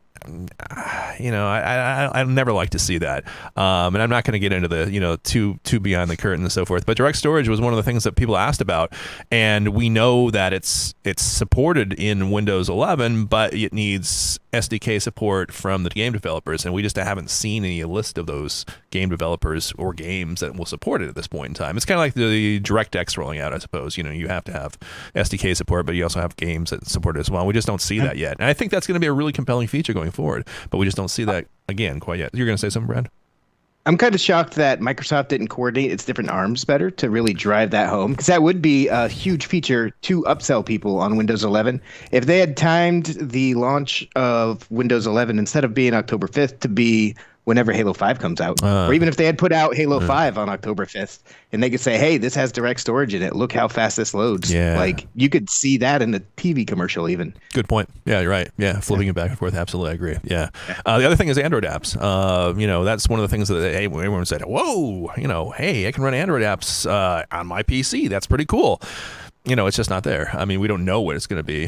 I never like to see that. And I'm not going to get into the, too behind the curtain and so forth. But direct storage was one of the things that people asked about, and we know that it's supported in Windows 11, but it needs SDK support from the game developers, and we just haven't seen any list of those game developers or games that will support it at this point in time. It's kind of like the DirectX rolling out, I suppose. You have to have SDK support, but you also have games that support it as well. We just don't see that yet, and I think that's going to be a really compelling feature going forward, but we just don't see that again quite yet. You're going to say something, Brad? I'm kind of shocked that Microsoft didn't coordinate its different arms better to really drive that home, because that would be a huge feature to upsell people on Windows 11. If they had timed the launch of Windows 11 instead of being October 5th to be whenever Halo 5 comes out, or even if they had put out Halo 5 on October 5th, and they could say, hey, this has direct storage in it. Look how fast this loads. Yeah. Like, you could see that in the TV commercial even. Good point. Yeah, you're right. Yeah, flipping it back and forth. Absolutely, I agree. Yeah. The other thing is Android apps. That's one of the things that everyone said, whoa, hey, I can run Android apps on my PC. That's pretty cool. It's just not there. I mean, we don't know what it's going to be.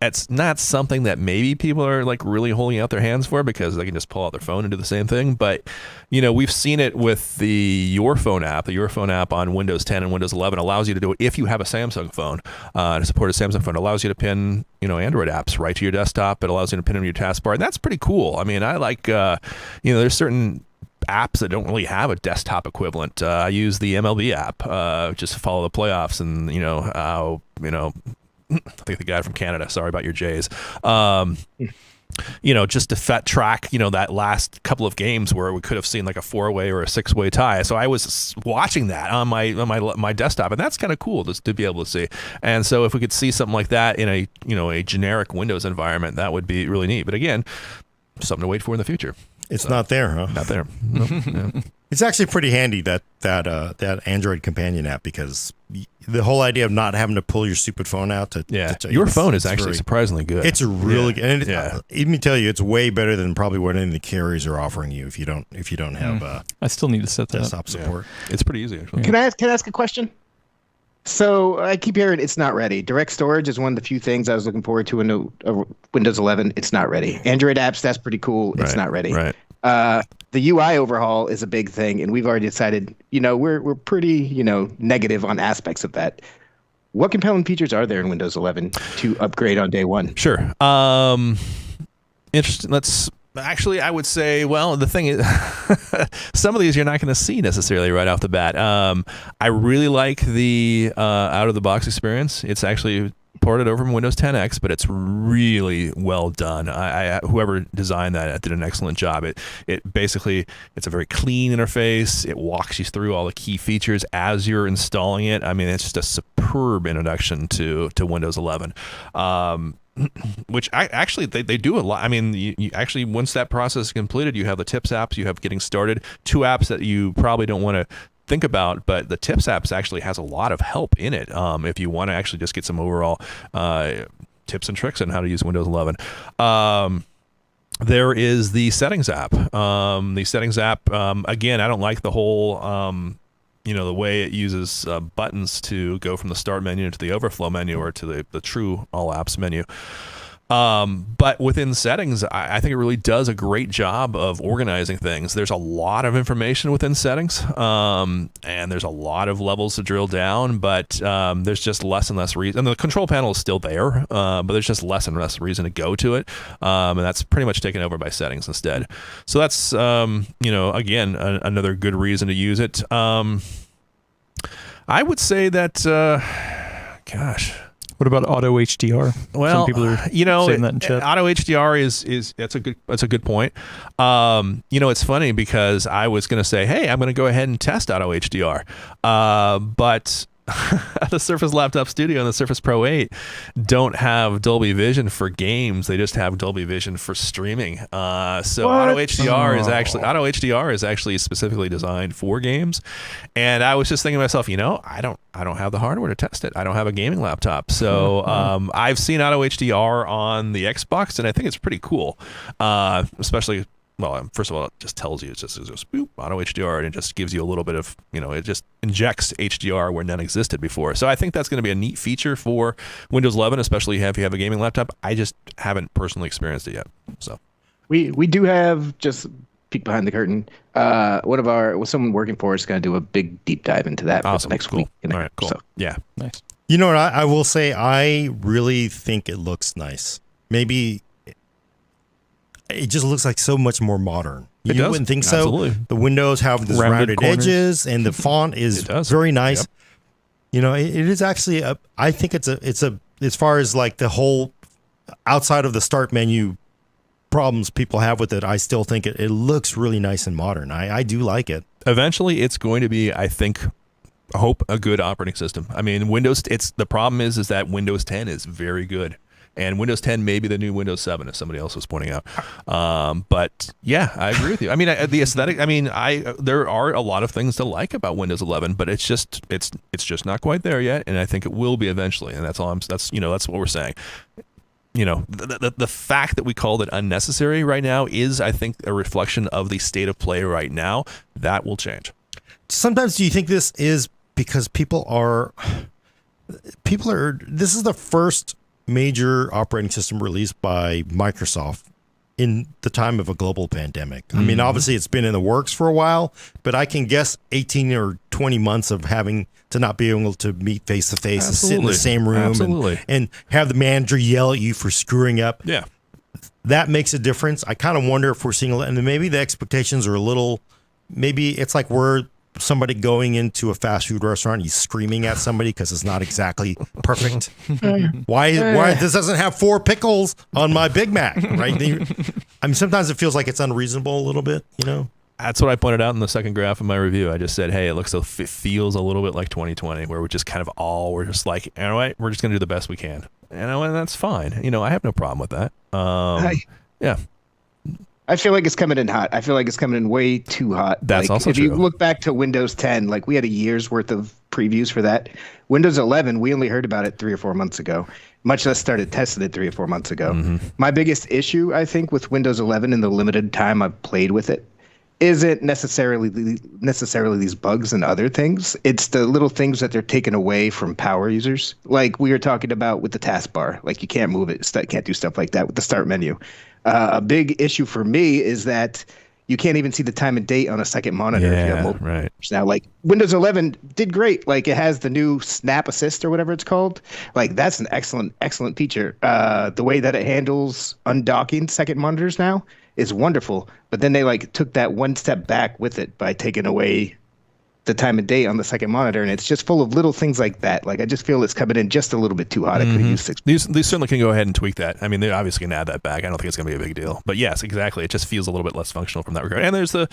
It's not something that maybe people are like really holding out their hands for, because they can just pull out their phone and do the same thing. But, we've seen it with the Your Phone app. The Your Phone app on Windows 10 and Windows 11 allows you to do it if you have a Samsung phone. To support a Samsung phone, it allows you to pin, Android apps right to your desktop. It allows you to pin them to your taskbar. And that's pretty cool. I mean, I like, there's certain apps that don't really have a desktop equivalent. I use the MLB app just to follow the playoffs, and I think the guy from Canada. Sorry about your Jays. Just to track that last couple of games where we could have seen like a 4-way or a 6-way tie. So I was watching that on my desktop, and that's kind of cool just to be able to see. And so if we could see something like that in a generic Windows environment, that would be really neat. But again, something to wait for in the future. It's not there, huh? Not there. Nope. Yeah. It's actually pretty handy, that Android companion app, because the whole idea of not having to pull your stupid phone out to your phone is actually surprisingly good. It's really good. And let me tell you, it's way better than probably what any of the carriers are offering you if you don't have I still need to set that desktop up. support. It's pretty easy, actually. Can I ask a question? So I keep hearing it's not ready. Direct storage is one of the few things I was looking forward to in Windows 11. It's not ready. Android apps, that's pretty cool. It's not ready. Right. The UI overhaul is a big thing, and we've already decided, we're pretty, negative on aspects of that. What compelling features are there in Windows 11 to upgrade on day one? Sure. Interesting. Actually, I would say, well, the thing is, some of these you're not going to see necessarily right off the bat. I really like the out-of-the-box experience. It's actually ported over from Windows 10X, but it's really well done. Whoever designed that did an excellent job. It basically, it's a very clean interface. It walks you through all the key features as you're installing it. I mean, it's just a superb introduction to Windows 11. Which they do a lot. I mean, you actually, once that process is completed, you have the tips apps, you have getting started, 2 apps that you probably don't want to think about, but the tips apps actually has a lot of help in it if you want to actually just get some overall tips and tricks on how to use Windows 11. There is the settings app. The settings app, again, I don't like the whole the way it uses buttons to go from the start menu to the overflow menu or to the true all apps menu. But within settings, I think it really does a great job of organizing things. There's a lot of information within settings, and there's a lot of levels to drill down, but there's just less and less reason. And the control panel is still there, but there's just less and less reason to go to it, and that's pretty much taken over by settings instead. So that's, again, another good reason to use it. I would say that, What about auto HDR? Well, some people are saying that in chat. Auto HDR is that's a good point. It's funny because I was going to say, hey, I'm going to go ahead and test auto HDR, but the Surface Laptop Studio and the Surface Pro 8 don't have Dolby Vision for games. They just have Dolby Vision for streaming. So auto HDR is actually specifically designed for games. And I was just thinking to myself, I don't have the hardware to test it. I don't have a gaming laptop. So I've seen auto HDR on the Xbox, and I think it's pretty cool, especially. Well, first of all, it just tells you, it just goes boop, auto HDR, and it just gives you a little bit of, it just injects HDR where none existed before. So I think that's going to be a neat feature for Windows 11, especially if you have a gaming laptop. I just haven't personally experienced it yet. So we do have, just peek behind the curtain, someone working for us is going to do a big deep dive into that awesome. Next cool. week. All right, cool. So. Yeah. Nice. You know what? I will say I really think it looks nice. Maybe it just looks like so much more modern. You wouldn't think so. Absolutely. The windows have these rounded corners. edges, and the font is very nice. Yep. It is actually I think it's a as far as like the whole outside of the start menu problems people have with it, I still think it looks really nice and modern. I do like it. Eventually, it's going to be, I think, hope a good operating system. I mean, the problem is that Windows 10 is very good. And Windows 10 may be the new Windows 7, as somebody else was pointing out. But yeah, I agree with you. I mean, the aesthetic. I mean, there are a lot of things to like about Windows 11, but it's just not quite there yet. And I think it will be eventually. And that's all. That's what we're saying. The fact that we called it unnecessary right now is, I think, a reflection of the state of play right now. That will change. Sometimes do you think this is because people are? This is the first major operating system released by Microsoft in the time of a global pandemic. I mean, obviously it's been in the works for a while, but I can guess 18 or 20 months of having to not be able to meet face to face and sit in the same room and have the manager yell at you for screwing up. Yeah. That makes a difference. I kind of wonder if we're seeing and maybe the expectations are a little, maybe it's like we're somebody going into a fast food restaurant, he's screaming at somebody because it's not exactly perfect. Why this doesn't have 4 pickles on my Big Mac, right? I mean, sometimes it feels like it's unreasonable a little bit, That's what I pointed out in the second graph of my review. I just said, hey, it feels a little bit like 2020, where we're just kind of we're just like, all right, we're just going to do the best we can. And that's fine. I have no problem with that. Yeah. I feel like it's coming in hot. I feel like it's coming in way too hot. That's also true. If you look back to Windows 10, we had a year's worth of previews for that. Windows 11, we only heard about it 3 or 4 months ago, much less started testing it 3 or 4 months ago. Mm-hmm. My biggest issue, I think, with Windows 11 in the limited time I've played with it isn't necessarily these bugs and other things. It's the little things that they're taking away from power users. Like we were talking about with the taskbar. You can't move it, can't do stuff like that with the start menu. A big issue for me is that you can't even see the time and date on a second monitor if you have multiple monitors. Now, Windows 11 did great. It has the new Snap Assist or whatever it's called. That's an excellent feature. The way that it handles undocking second monitors now is wonderful. But then they took that one step back with it by taking away the time and date on the second monitor, and it's just full of little things like that. I just feel it's coming in just a little bit too hot. I could use 6. They certainly can go ahead and tweak that. I mean, they obviously can add that back. I don't think it's going to be a big deal. But yes, exactly. It just feels a little bit less functional from that regard. And there's the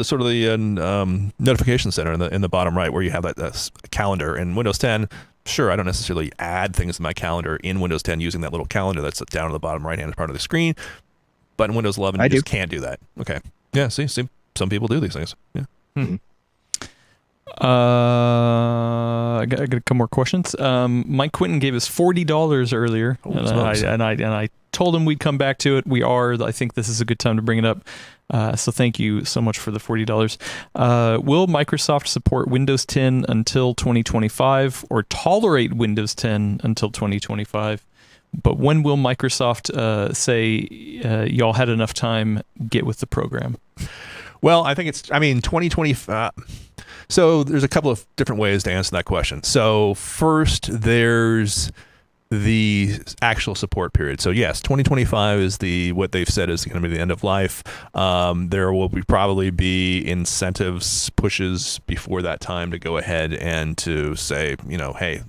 sort of the notification center in the bottom right where you have that calendar. In Windows 10, sure, I don't necessarily add things to my calendar in Windows 10 using that little calendar that's down in the bottom right-hand part of the screen. But in Windows 11, you just can't do that. Okay. Yeah, see, some people do these things. Yeah. I got a couple more questions. Mike Quinton gave us $40 earlier, and I told him we'd come back to it. We are. I think this is a good time to bring it up. So thank you so much for the $40. Will Microsoft support Windows 10 until 2025 or tolerate Windows 10 until 2025? But when will Microsoft say y'all had enough time, get with the program? Well, I think 2025. So there's a couple of different ways to answer that question. So first, there's the actual support period. So yes, 2025 is what they've said is going to be the end of life. There will probably be incentives, pushes before that time to go ahead and to say, hey,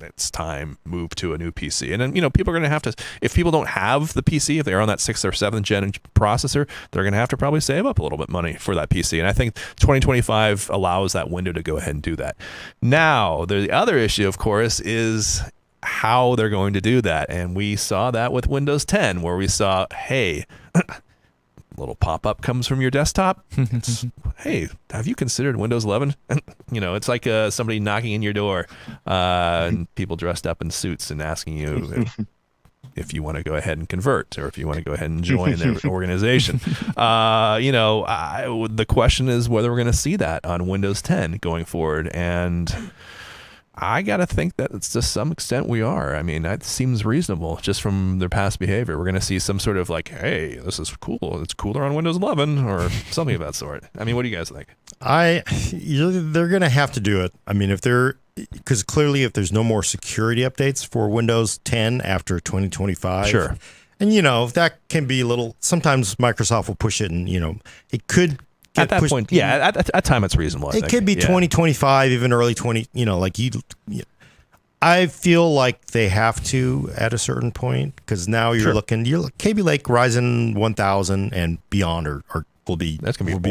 it's time, move to a new PC. And then, people are going to have to, if people don't have the PC, if they're on that 6th or 7th gen processor, they're going to have to probably save up a little bit of money for that PC. And I think 2025 allows that window to go ahead and do that. Now, the other issue, of course, is how they're going to do that. And we saw that with Windows 10, where we saw, hey, little pop-up comes from your desktop. Hey, have you considered Windows 11? It's like somebody knocking in your door and people dressed up in suits and asking you if you want to go ahead and convert or if you want to go ahead and join their organization. The question is whether we're going to see that on Windows 10 going forward. And I got to think that it's to some extent we are. I mean, that seems reasonable just from their past behavior. We're going to see some sort of like, hey, this is cool. It's cooler on Windows 11 or something of that sort. I mean, what do you guys think? They're going to have to do it. I mean, because clearly if there's no more security updates for Windows 10 after 2025. Sure. And, that can be a little, sometimes Microsoft will push it and, it could at that point, yeah, at that time it's reasonable. It could be 2025, even early 20. I feel like they have to at a certain point because now you're looking. Kaby Lake Ryzen 1000 and beyond will be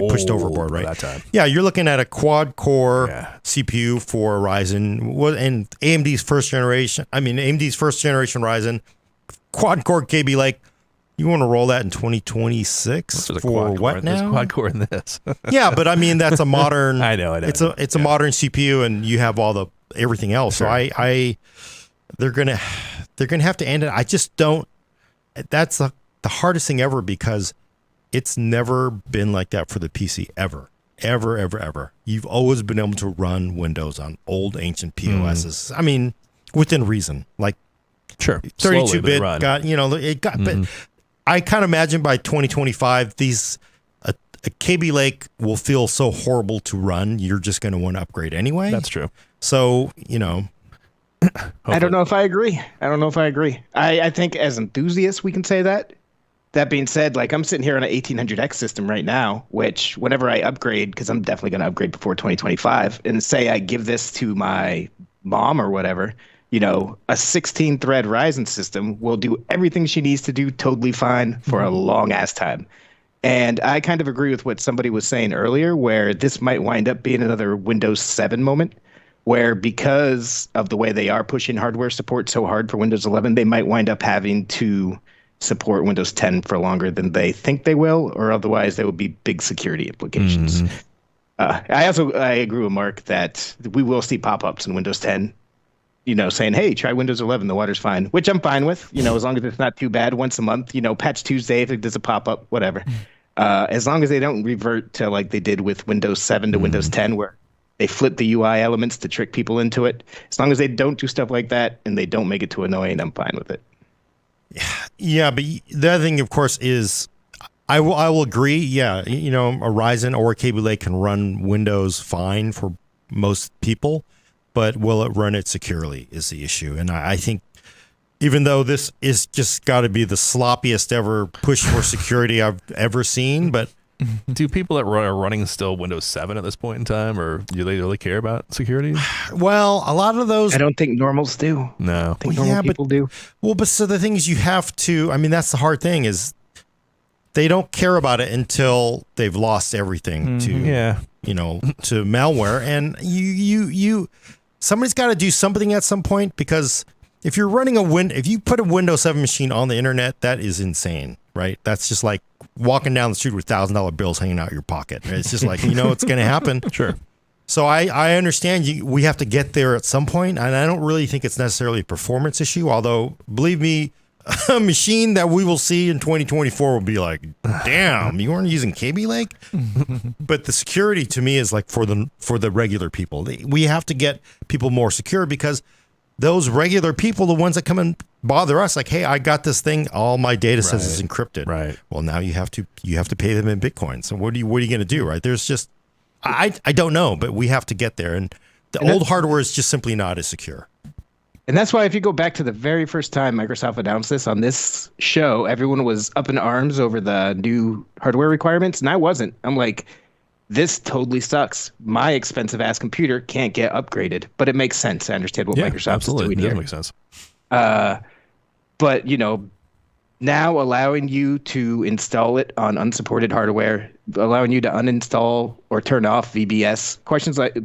pushed overboard, right? That time. Yeah, you're looking at a quad core CPU for Ryzen and AMD's first generation Ryzen quad core Kaby Lake. You want to roll that in 2026 for what now? There's quad core in this. Yeah, but I mean that's a modern. I know. It's a modern CPU, and you have all everything else. Sure. So they're gonna have to end it. I just don't. That's the hardest thing ever because it's never been like that for the PC ever. You've always been able to run Windows on old ancient POSs. I mean, within reason, like. Sure. 32-bit got, but I kind of imagine by 2025, a Kaby Lake will feel so horrible to run. You're just going to want to upgrade anyway. That's true. So, I don't know if I agree. I think as enthusiasts, we can say that. That being said, like I'm sitting here on an 1800X system right now, which whenever I upgrade, because I'm definitely going to upgrade before 2025, and say I give this to my mom or whatever, a 16-thread Ryzen system will do everything she needs to do totally fine for a long-ass time. And I kind of agree with what somebody was saying earlier, where this might wind up being another Windows 7 moment, where because of the way they are pushing hardware support so hard for Windows 11, they might wind up having to support Windows 10 for longer than they think they will, or otherwise there would be big security implications. I agree with Mark that we will see pop-ups in Windows 10, saying, hey, try Windows 11, the water's fine, which I'm fine with, as long as it's not too bad once a month, Patch Tuesday, if it does a pop-up, whatever. As long as they don't revert to like they did with Windows 7 to Windows 10, where they flip the UI elements to trick people into it. As long as they don't do stuff like that and they don't make it too annoying, I'm fine with it. Yeah, but the other thing, of course, is I will agree. Yeah, a Ryzen or a Kaby Lake can run Windows fine for most people. But will it run it securely is the issue. And I think even though this is just got to be the sloppiest ever push for security I've ever seen, but do people that are running still Windows 7 at this point in time, or do they really care about security? Well, a lot of those... I don't think normals do. No. I think normal people do. Well, but so the thing is you have to... I mean, that's the hard thing is they don't care about it until they've lost everything to malware. And you somebody's got to do something at some point, because if you're running if you put a Windows 7 machine on the internet, that is insane, right? That's just like walking down the street with $1,000 bills hanging out your pocket. It's just like, it's going to happen. Sure. So I understand we have to get there at some point, and I don't really think it's necessarily a performance issue, although, believe me, a machine that we will see in 2024 will be like, damn, you weren't using Kaby Lake? But the security to me is like for the regular people. We have to get people more secure, because those regular people, the ones that come and bother us, like, hey, I got this thing, all my data says it's encrypted. Right. Well, now you have to pay them in Bitcoin. So what are you going to do, right? There's just, I don't know, but we have to get there. And the old hardware is just simply not as secure. And that's why if you go back to the very first time Microsoft announced this on this show, everyone was up in arms over the new hardware requirements, and I wasn't. I'm like, this totally sucks. My expensive ass computer can't get upgraded, but it makes sense. I understand what Microsoft is doing here. It makes sense. But now allowing you to install it on unsupported hardware, allowing you to uninstall or turn off VBS,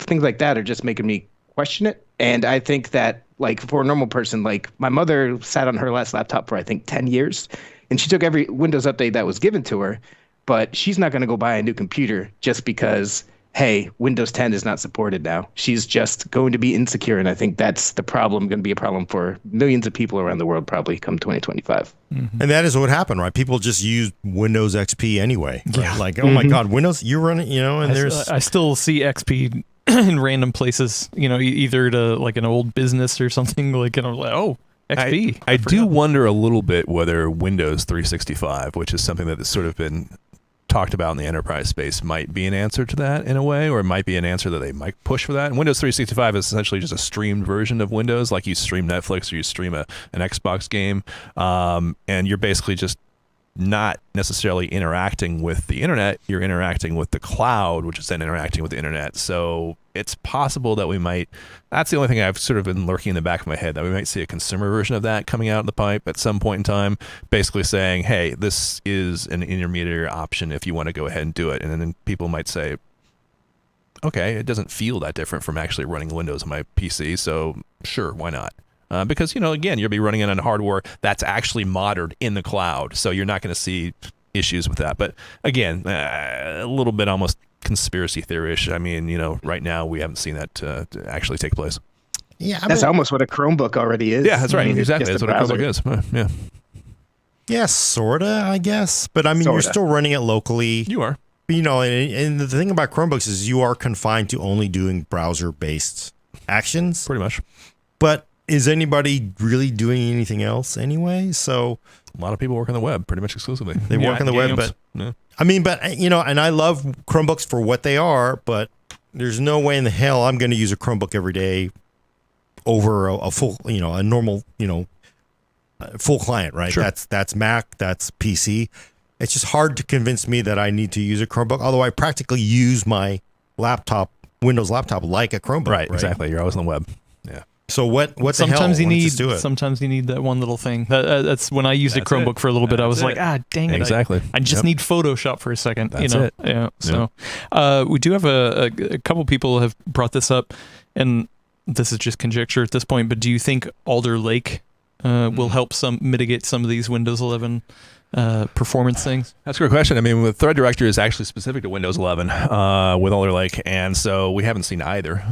things like that are just making me question it. And I think that, like, for a normal person, like my mother sat on her last laptop for, I think, 10 years, and she took every Windows update that was given to her, but she's not going to go buy a new computer just because, hey, Windows 10 is not supported now. She's just going to be insecure, and I think that's the problem, going to be a problem for millions of people around the world probably come 2025. Mm-hmm. And that is what happened, right? People just use Windows XP anyway. Right? Yeah. Like, oh my God, Windows, you run it, and I still see XP in random places, either to like an old business or something, like, oh, XP. I do wonder a little bit whether Windows 365, which is something that has sort of been talked about in the enterprise space, might be an answer to that in a way, or it might be an answer that they might push for that. And Windows 365 is essentially just a streamed version of Windows, like you stream Netflix or you stream an Xbox game, and you're basically just not necessarily interacting with the internet, you're interacting with the cloud, which is then interacting with the internet. So it's possible that that's the only thing I've sort of been lurking in the back of my head, that we might see a consumer version of that coming out in the pipe at some point in time, basically saying, hey, this is an intermediary option if you want to go ahead and do it. And then people might say, okay, it doesn't feel that different from actually running Windows on my PC, so sure, why not? Because, again, you'll be running it on hardware that's actually modern in the cloud, so you're not going to see issues with that. But again, a little bit almost conspiracy theory-ish. I mean, right now we haven't seen that to actually take place. Yeah, that's almost what a Chromebook already is. Yeah, that's right. Exactly. That's what a Chromebook is. Yeah. Yeah, sorta, I guess. But I mean, you're still running it locally. You are. And the thing about Chromebooks is you are confined to only doing browser-based actions. Pretty much. But is anybody really doing anything else anyway? So a lot of people work on the web pretty much exclusively. They work on the web, but and I love Chromebooks for what they are, but there's no way in the hell I'm going to use a Chromebook every day over a full, a normal, full client, right? Sure. That's Mac, that's PC. It's just hard to convince me that I need to use a Chromebook, although I practically use my laptop, Windows laptop, like a Chromebook. Right? Exactly. You're always on the web. Yeah. So what the sometimes hell? Sometimes you need that one little thing. That's when I used a Chromebook for a little bit. I was like, dang it. Exactly. I just need Photoshop for a second. That's it. Yeah. So we do have a couple people have brought this up, and this is just conjecture at this point, but do you think Alder Lake will help mitigate some of these Windows 11 performance things? That's a great question. I mean, the thread directory is actually specific to Windows 11 with Alder Lake, and so we haven't seen either.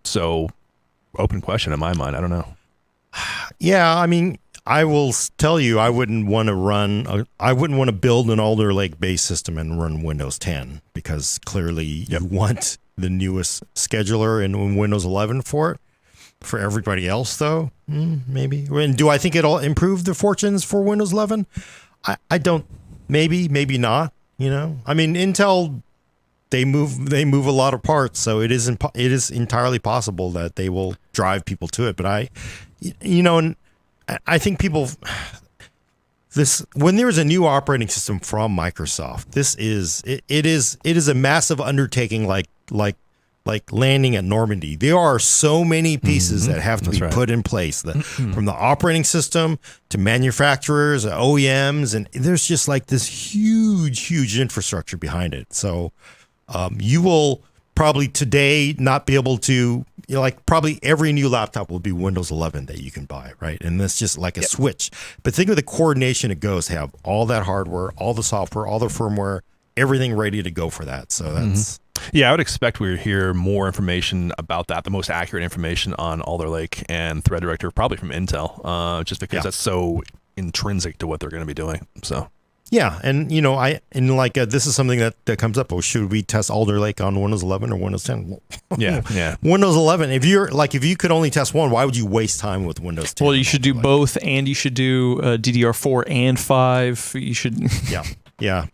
So open question in my mind. I don't know. Yeah, I mean, I will tell you, I wouldn't want to build an Alder Lake based system and run Windows 10, because clearly you want the newest scheduler in Windows 11 for it. For everybody else, though, maybe. And do I think it'll improve the fortunes for Windows 11? I don't. Maybe not. I mean, Intel, they move a lot of parts, so it is entirely possible that they will drive people to it. But I think people, when there is a new operating system from Microsoft, it is a massive undertaking, like landing at Normandy. There are so many pieces that have to be put in place, from the operating system to manufacturers, OEMs, and there's just like this huge infrastructure behind it. So you will probably today not be able to, probably every new laptop will be Windows 11 that you can buy, right? And that's just like a switch. But think of the coordination it goes to have all that hardware, all the software, all the firmware, everything ready to go for that. So that's... Yeah, I would expect we would hear more information about that, the most accurate information on Alder Lake and Thread Director, probably from Intel, just because that's so intrinsic to what they're going to be doing. So. Yeah, and this is something that comes up. Oh, should we test Alder Lake on Windows 11 or Windows 10? Yeah. Windows 11. If you could only test one, why would you waste time with Windows 10? Well, you should do both, and you should do DDR4 and 5 You should. Yeah.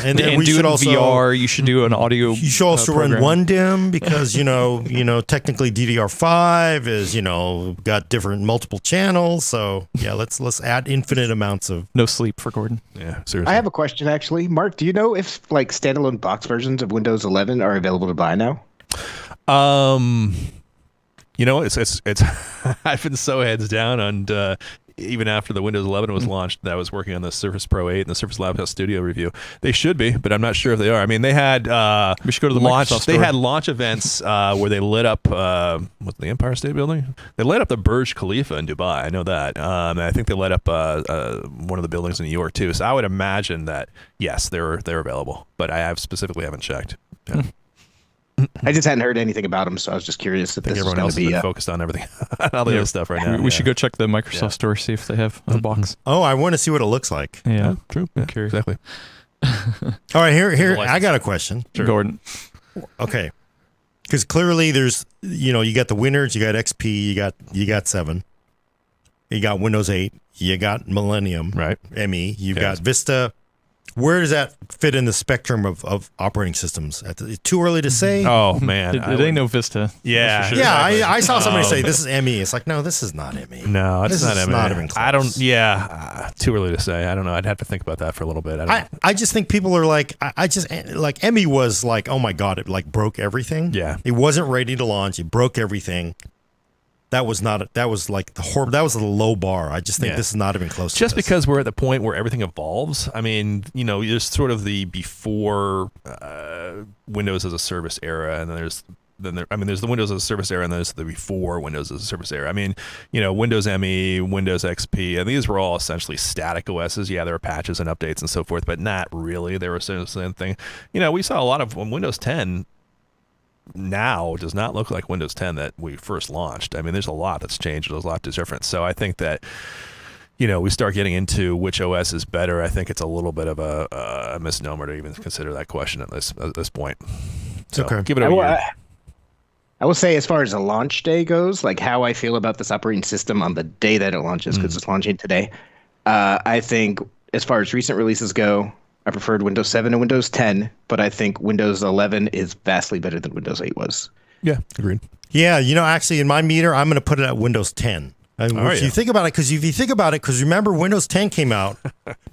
And then we do should it in also VR. You should do an audio. You should also run one DIMM because technically DDR5 is got different multiple channels. So yeah, let's add infinite amounts of no sleep for Gordon. Yeah, seriously. I have a question actually, Mark. Do you know if standalone box versions of Windows 11 are available to buy now? It's I've been so heads down on. Even after the Windows 11 was launched, that I was working on the Surface Pro 8 and the Surface Laptop Studio review. They should be, but I'm not sure if they are. I mean, they had we should go to the launch. Microsoft They store. had launch events where they lit up what's the Empire State Building? They lit up the Burj Khalifa in Dubai. I know that. And I think they lit up one of the buildings in New York too. So I would imagine that yes, they're available, but I specifically haven't checked. Yeah. I just hadn't heard anything about them, so I was just curious if I think this was everyone going else to has be been focused on everything, all the other stuff right now. We should go check the Microsoft store, see if they have a box. Oh, I want to see what it looks like. Yeah, true. Yeah, exactly. All right, here I got a question. Sure. Gordon. Okay, because clearly there's you got the winners, you got XP, you got 7, you got Windows 8, you got Millennium, Right. ME, you've got Vista. Where does that fit in the spectrum of operating systems? It's too early to say. Oh man, It ain't no Vista. Yeah, Sure. Yeah, I saw somebody say this is ME. It's like, no, this is not ME. No, it's This not. is ME. not even close. I don't. Yeah, too early to say. I don't know. I'd have to think about that for a little bit. I just think people are like, I just like ME was like, oh my god, it like broke everything. Yeah. It wasn't ready to launch. It broke everything. That was like that was a low bar. I just think this is not even close. Just to this. because we're at the point where everything evolves. I mean, there's sort of the before Windows as a service era, and then there's the Windows as a service era, and then there's the before Windows as a service era. I mean, Windows ME, Windows XP, and these were all essentially static OSs. Yeah, there were patches and updates and so forth, but not really. They were the same thing. We saw a lot of Windows 10 now does not look like Windows 10 that we first launched. I mean, there's a lot that's changed. There's a lot that's different. So I think that, we start getting into which OS is better. I think it's a little bit of a misnomer to even consider that question at this point. So Okay. give it a year. I will say, as far as the launch day goes, like how I feel about this operating system on the day that it launches, because it's launching today. I think as far as recent releases go, I preferred Windows 7 and Windows 10, but I think Windows 11 is vastly better than Windows 8 was. Yeah, agreed. Yeah, actually, in my meter, I'm going to put it at Windows 10. If you think about it, because remember, Windows 10 came out,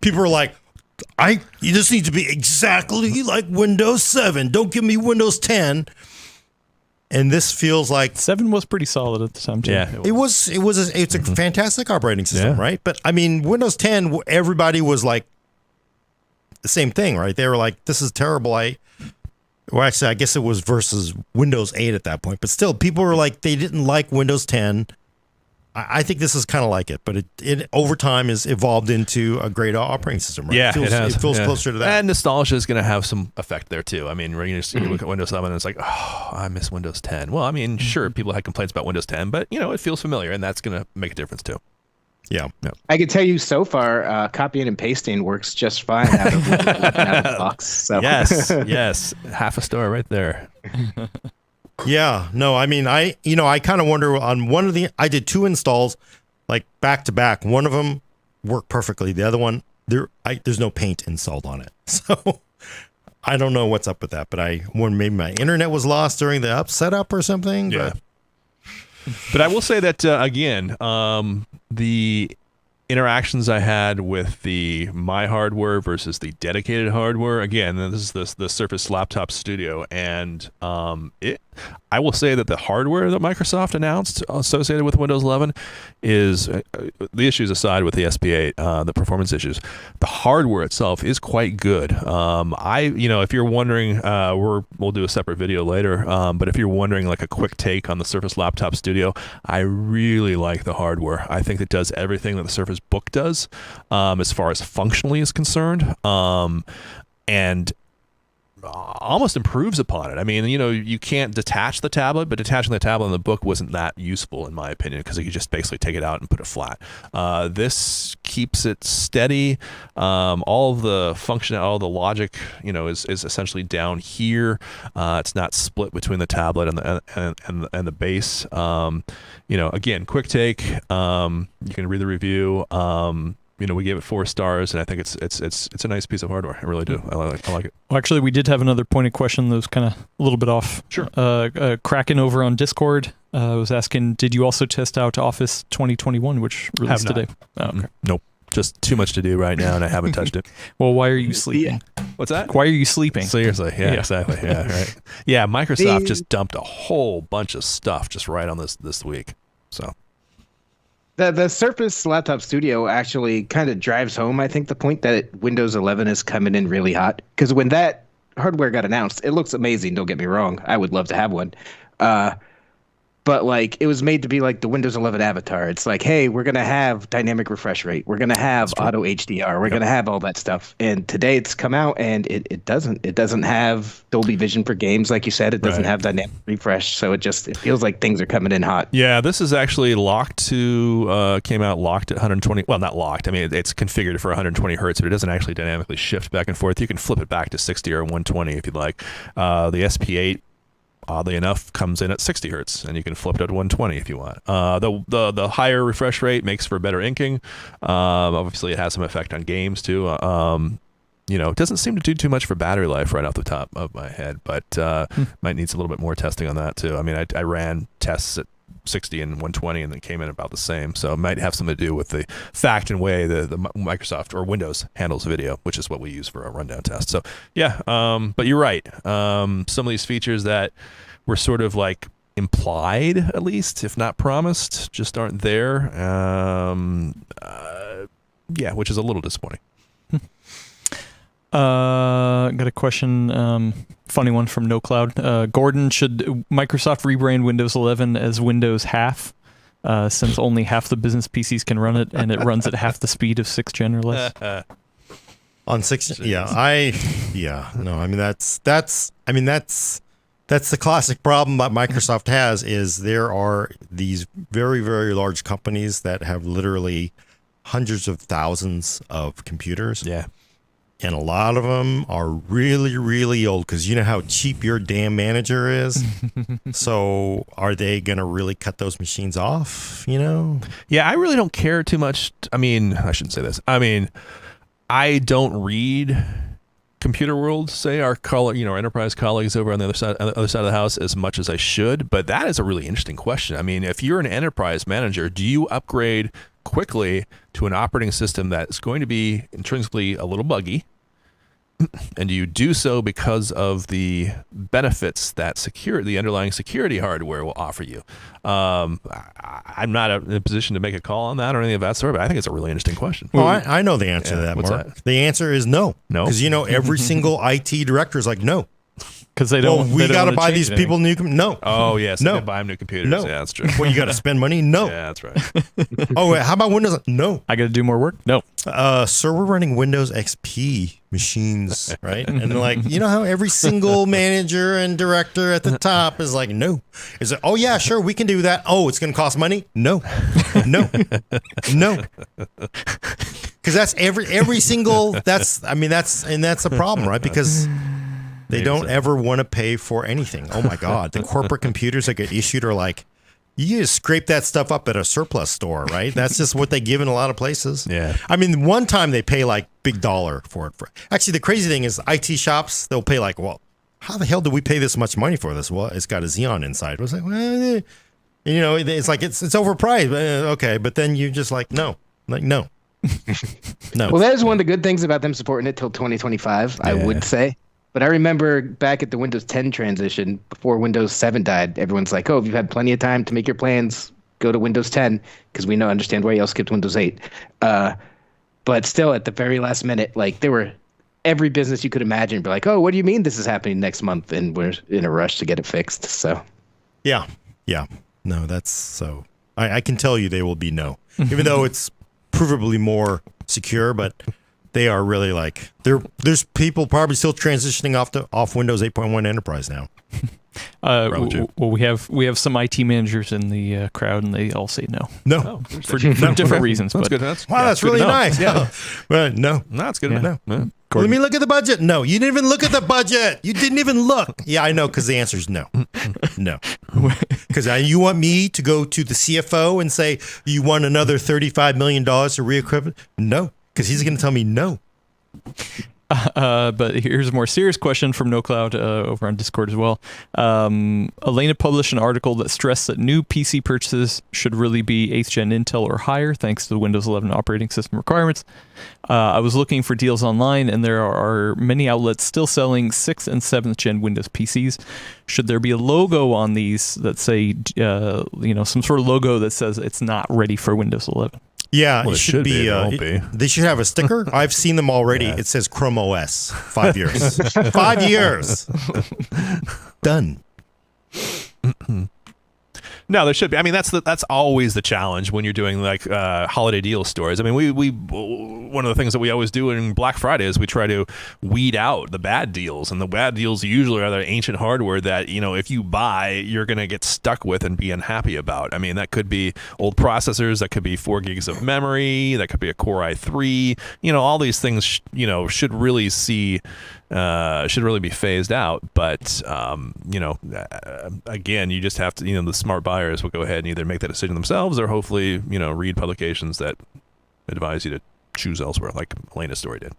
people were like, you just need to be exactly like Windows 7. Don't give me Windows 10. And this feels like 7 was pretty solid at the time too. Yeah, it's a fantastic operating system, right? But I mean, Windows 10, everybody was like the same thing, right? They were like, this is terrible. I guess it was versus Windows 8 at that point, but still, people were like, they didn't like Windows 10. I think this is kind of like it, but it over time has evolved into a great operating system, right? Yeah, it feels closer to that. And nostalgia is going to have some effect there too. I mean, you look at Windows 11 and it's like, oh, I miss Windows 10. Well, I mean, sure, people had complaints about Windows 10, but it feels familiar, and that's going to make a difference too. Yeah. I can tell you so far, copying and pasting works just fine out of the box. So. Yes, half a star right there. Yeah, no, I mean, I kind of wonder on I did 2 installs like back to back. One of them worked perfectly. The other one, there's no paint installed on it. So I don't know what's up with that, but maybe my internet was lost during the setup or something. Yeah. But I will say that, again, the interactions I had with the My Hardware versus the dedicated hardware, again, this is the Surface Laptop Studio, and I will say that the hardware that Microsoft announced associated with Windows 11 is, the issues aside with the SP8, the performance issues, the hardware itself is quite good. If you're wondering, we'll do a separate video later, but if you're wondering like a quick take on the Surface Laptop Studio, I really like the hardware. I think it does everything that the Surface Book does, as far as functionally is concerned, and almost improves upon it. I mean, you can't detach the tablet, but detaching the tablet in the book wasn't that useful in my opinion, because you could just basically take it out and put it flat. This keeps it steady. All of the function, all the logic, is essentially down here. It's not split between the tablet and the base. Again, quick take. You can read the review. We gave it 4 stars, and I think it's a nice piece of hardware. I really do. I like it. Well, actually, we did have another pointed question that was kind of a little bit off. Sure. Kraken over on Discord was asking, did you also test out Office 2021, which released today? Oh, okay. Nope. Just too much to do right now, and I haven't touched it. Well, why are you sleeping? What's that? Why are you sleeping? Seriously. Yeah, exactly. Yeah, right. Yeah, Microsoft just dumped a whole bunch of stuff just right on this week. So. The Surface Laptop Studio actually kind of drives home, I think, the point that Windows 11 is coming in really hot. Because when that hardware got announced, it looks amazing. Don't get me wrong. I would love to have one. But like it was made to be like the Windows 11 avatar. It's like, hey, we're going to have dynamic refresh rate. We're going to have auto HDR. We're going to have all that stuff. And today it's come out and it doesn't. It doesn't have Dolby Vision for games, like you said. It doesn't have dynamic refresh. So it feels like things are coming in hot. Yeah, this is actually came out locked at 120. Well, not locked. I mean, it's configured for 120 hertz, but it doesn't actually dynamically shift back and forth. You can flip it back to 60 or 120 if you'd like. The SP8, oddly enough, comes in at 60 hertz, and you can flip it to 120 if you want. The higher refresh rate makes for better inking. Obviously, it has some effect on games too. It doesn't seem to do too much for battery life right off the top of my head, but might need a little bit more testing on that too. I mean, I ran tests at 60 and 120 and then came in about the same. So it might have something to do with the fact and way the Microsoft or Windows handles video, which is what we use for a rundown test. So yeah, but you're right. Some of these features that were sort of like implied, at least, if not promised, just aren't there. Yeah, which is a little disappointing. Got a question, funny one from No Cloud. Gordon, should Microsoft rebrand Windows 11 as Windows half, since only half the business PCs can run it, and it runs at half the speed of 6th gen or less? On 6th, no. I mean that's the classic problem that Microsoft has, is there are these very, very large companies that have literally hundreds of thousands of computers. Yeah. And a lot of them are really, really old, because you know how cheap your damn manager is. So are they going to really cut those machines off, Yeah, I really don't care too much. I mean, I shouldn't say this. I mean, I don't read PCWorld, say our enterprise colleagues over on the other side of the house, as much as I should. But that is a really interesting question. I mean, if you're an enterprise manager, do you upgrade quickly to an operating system that's going to be intrinsically a little buggy? And do you do so because of the benefits that the underlying security hardware will offer you? I'm not in a position to make a call on that or any of that sort, but I think it's a really interesting question. Well, I know the answer to that, what's Mark. that? The answer is no. No? Because, every single IT director is like, no. Because they don't. Well, we got to buy these people new. No. Oh, yes. No. They buy them new computers. No. Yeah, that's true. Well, you got to spend money? No. Yeah, that's right. Oh, wait, how about Windows? No. I got to do more work? No. Sir, we're running Windows XP machines, right? And like, you know how every single manager and director at the top is like, no. Is it? Oh yeah, sure, we can do that. Oh, it's going to cost money? No. No. Because that's every single. That's a problem, right? Because they don't ever want to pay for anything. Oh my God, the corporate computers that get issued are like, you just scrape that stuff up at a surplus store, right? That's just what they give in a lot of places. Yeah. I mean, one time they pay like big dollar for it. Actually, the crazy thing is IT shops, they'll pay like, well, how the hell do we pay this much money for this? Well, it's got a Xeon inside. It was like, well, it's like, it's overpriced. Okay. But then you just like, no. No. Well, that is one of the good things about them supporting it till 2025, I would say. But I remember back at the Windows 10 transition, before Windows 7 died, everyone's like, oh, if you've had plenty of time to make your plans, go to Windows 10, because we understand why y'all skipped Windows 8. But still, at the very last minute, like, there were every business you could imagine be like, oh, what do you mean this is happening next month? And we're in a rush to get it fixed. So, yeah. No, that's so. I can tell you they will be no, even though it's provably more secure, but They are really like there's people probably still transitioning off Windows 8.1 Enterprise now. Well, we have some IT managers in the crowd, and they all say no. No, for different reasons. That's but good. That's really nice. Yeah, but no, that's good. Yeah. No. Let me look at the budget. No, you didn't even look at the budget. You didn't even look. Yeah, I know, because the answer is no. No. Because you want me to go to the CFO and say, you want another $35 million to re-equip it? No, because he's going to tell me no. But here's a more serious question from NoCloud over on Discord as well. Elena published an article that stressed that new PC purchases should really be 8th gen Intel or higher, thanks to the Windows 11 operating system requirements. I was looking for deals online, and there are many outlets still selling 6th and 7th gen Windows PCs. Should there be a logo on these that say, some sort of logo that says it's not ready for Windows 11? Yeah, Well, it should be. It won't be. They should have a sticker. I've seen them already. Yeah. It says Chrome OS. 5 years. 5 years. Done. No, there should be. I mean, that's always the challenge when you're doing like holiday deal stores. I mean, we one of the things that we always do in Black Friday is we try to weed out the bad deals, and the bad deals usually are the ancient hardware that if you buy, you're going to get stuck with and be unhappy about. I mean, that could be old processors, that could be 4 gigs of memory, that could be a Core i3. All these things should really be phased out. But again, you just have to, the smart buyers will go ahead and either make that decision themselves or hopefully, read publications that advise you to choose elsewhere, like Elena's story did.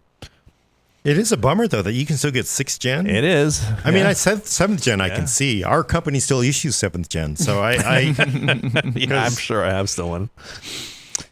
It is a bummer, though, that you can still get 6th gen. It is. I mean, I said 7th gen. I can see our company still issues 7th gen, so I I'm sure I have still one.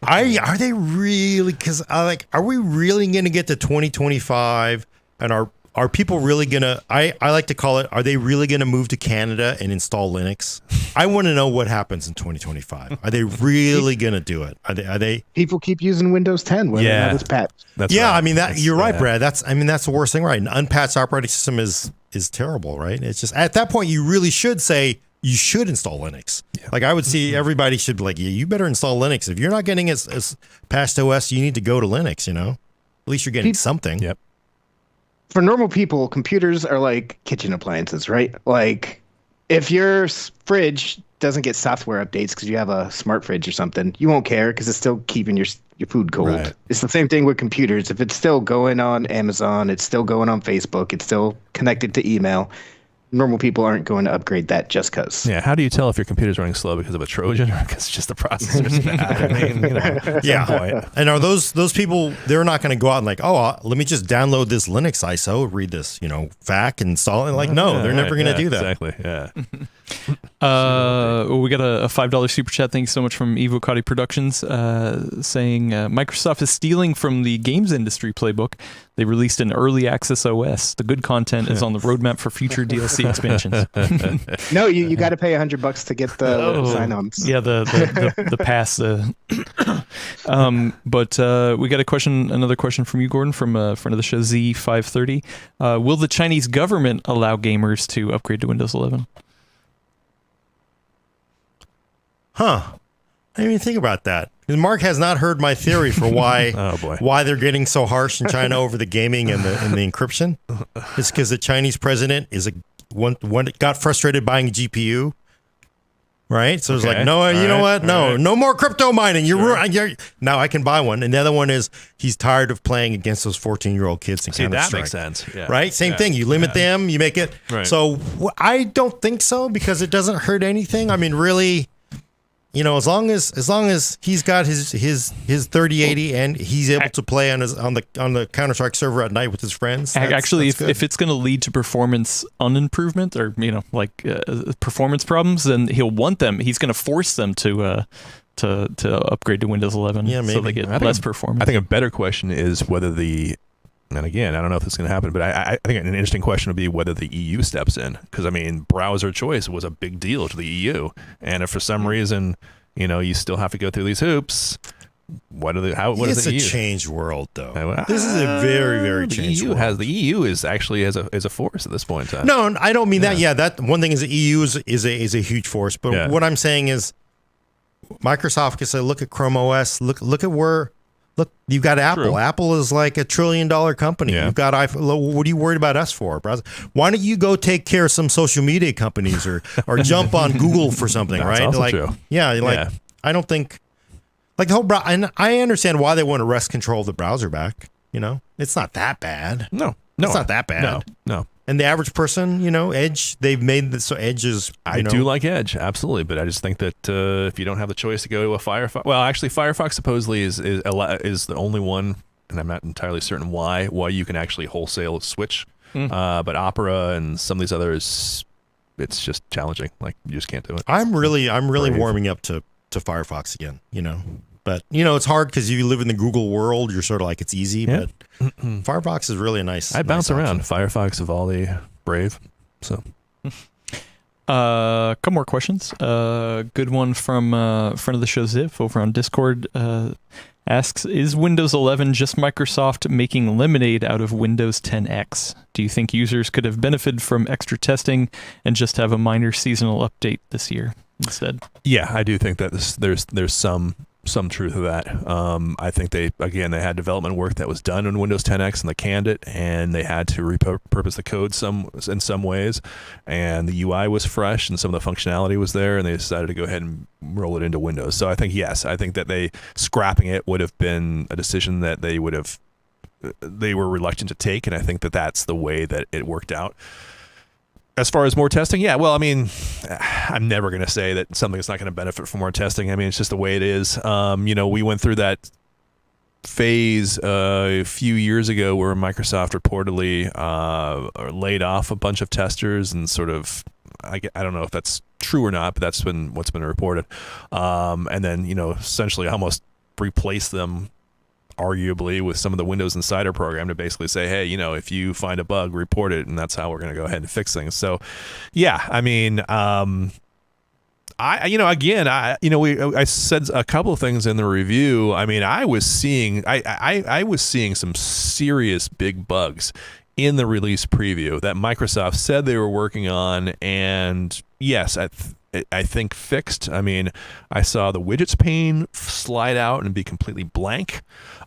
Are they really? Because are we really going to get to 2025? And are people really going to? I like to call it. Are they really going to move to Canada and install Linux? I want to know what happens in 2025. Are they really going to do it? Are they? People keep using Windows 10 when it's patched. That's yeah, right. I mean you're right, Brad. That's the worst thing, right? An unpatched operating system is terrible, right? It's just at that point you really should say you should install Linux. Yeah. Like I would see everybody should be like, you better install Linux. If you're not getting as patched OS, you need to go to Linux. At least you're getting something. Yep. For normal people, computers are like kitchen appliances, right? Like if your fridge doesn't get software updates because you have a smart fridge or something, you won't care because it's still keeping your food cold. Right. It's the same thing with computers. If it's still going on Amazon, it's still going on Facebook, it's still connected to email, normal people aren't going to upgrade that just because. Yeah, how do you tell if your computer's running slow because of a Trojan or because just the processor's bad? I mean, yeah. And are those people? They're not going to go out and like, let me just download this Linux ISO, read this, FAQ, and install it. Like, no, they're never going to do that. Exactly. Yeah. We got a $5 super chat. Thanks so much from Evo Cotty Productions, saying Microsoft is stealing from the games industry playbook. They released an early access OS. The good content is on the roadmap for future DLC expansions. No, you got to pay $100 to get the sign-ons. Yeah, the pass. But we got another question from you, Gordon, from friend of the show Z530. Will the Chinese government allow gamers to upgrade to Windows 11? Huh. I didn't even think about that. Mark has not heard my theory for why why they're getting so harsh in China over the gaming and the encryption. It's because the Chinese president is one got frustrated buying a GPU, right? So it's like, no, you know what? No, no more crypto mining. You're now I can buy one. And the other one is he's tired of playing against those 14-year-old kids in Counter-Strike. That makes sense. Yeah. Right? Same thing. You limit them, you make it. Right. So I don't think so because it doesn't hurt anything. I mean, really. As long as he's got his 3080 and he's able to play on the Counter-Strike server at night with his friends. Actually, if it's going to lead to performance unimprovement or performance problems, then he'll want them. He's going to force them to upgrade to Windows 11. Yeah, maybe. So they get less performance. I think a better question is whether and again, I don't know if this is going to happen, but I think an interesting question would be whether the EU steps in. Because, I mean, browser choice was a big deal to the EU. And if for some reason, you still have to go through these hoops, what is the EU? It's a changed world, though. This is a very, very changed world. The EU is actually as a force at this point in time. No, I don't mean that. Yeah, that one thing is the EU is a huge force. But what I'm saying is Microsoft can say, look at Chrome OS. Look at where Look, you've got Apple. True. Apple is like $1 trillion company. Yeah. You've got iPhone. What are you worried about us for? Why don't you go take care of some social media companies or jump on Google for something, That's right? also Like, true. yeah, like Yeah. I don't think like the whole and I understand why they want to wrest control of the browser back. It's not that bad. No, It's not that bad. No. And the average person, Edge, they've made this so Edge is. I do like Edge, absolutely, but I just think that if you don't have the choice to go to a Firefox, well, actually, Firefox supposedly is the only one, and I'm not entirely certain why you can actually wholesale switch, but Opera and some of these others, it's just challenging. Like you just can't do it. I'm really Brave. warming up to Firefox again. But it's hard because you live in the Google world. You're sort of like it's easy, Yeah. but Firefox is really a nice. I bounce nice around option. Firefox, Vivaldi, Brave, so. Couple more questions. Good one from friend of the show Ziv over on Discord. Asks, is Windows 11 just Microsoft making lemonade out of Windows 10X? Do you think users could have benefited from extra testing and just have a minor seasonal update this year instead? Yeah, I do think that there's some truth to that. I think they had development work that was done on Windows 10X and they canned it, and they had to repurpose the code in some ways, and the UI was fresh and some of the functionality was there, and they decided to go ahead and roll it into Windows. So I think that they scrapping it would have been a decision that they were reluctant to take, and I think that that's the way that it worked out. As far as more testing, yeah, well, I mean, I'm never going to say that something is not going to benefit from more testing. I mean, it's just the way it is. We went through that phase a few years ago where Microsoft reportedly laid off a bunch of testers and sort of, I don't know if that's true or not, but that's what's been reported. And then, essentially almost replaced them arguably with some of the Windows Insider program to basically say, hey, if you find a bug, report it, and that's how we're going to go ahead and fix things. So, yeah, I mean, I said a couple of things in the review. I mean, I was seeing some serious big bugs in the release preview that Microsoft said they were working on, and yes, I think fixed. I mean, I saw the widgets pane slide out and be completely blank.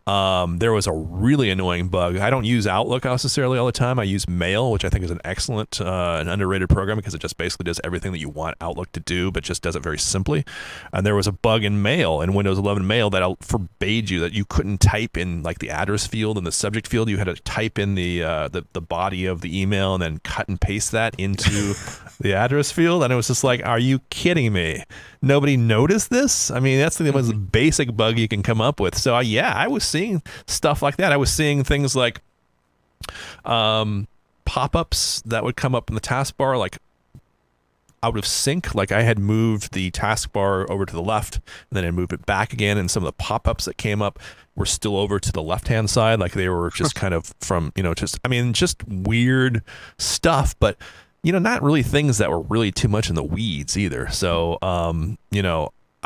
There was a really annoying bug. I don't use Outlook necessarily all the time. I use Mail, which I think is an excellent and underrated program because it just basically does everything that you want Outlook to do, but just does it very simply. And there was a bug in Mail, in Windows 11 Mail, that forbade you, that you couldn't type in like the address field and the subject field. You had to type in the body of the email and then cut and paste that into the address field. And it was just like, are you kidding me? Nobody noticed this? I mean, that's the most basic bug you can come up with. So yeah, I was seeing stuff like that. I was seeing things like pop-ups that would come up in the taskbar, like out of sync. Like I had moved the taskbar over to the left, and then I moved it back again, and some of the pop-ups that came up were still over to the left-hand side. Like they were just kind of from, just weird stuff, but not really things that were really too much in the weeds either. So,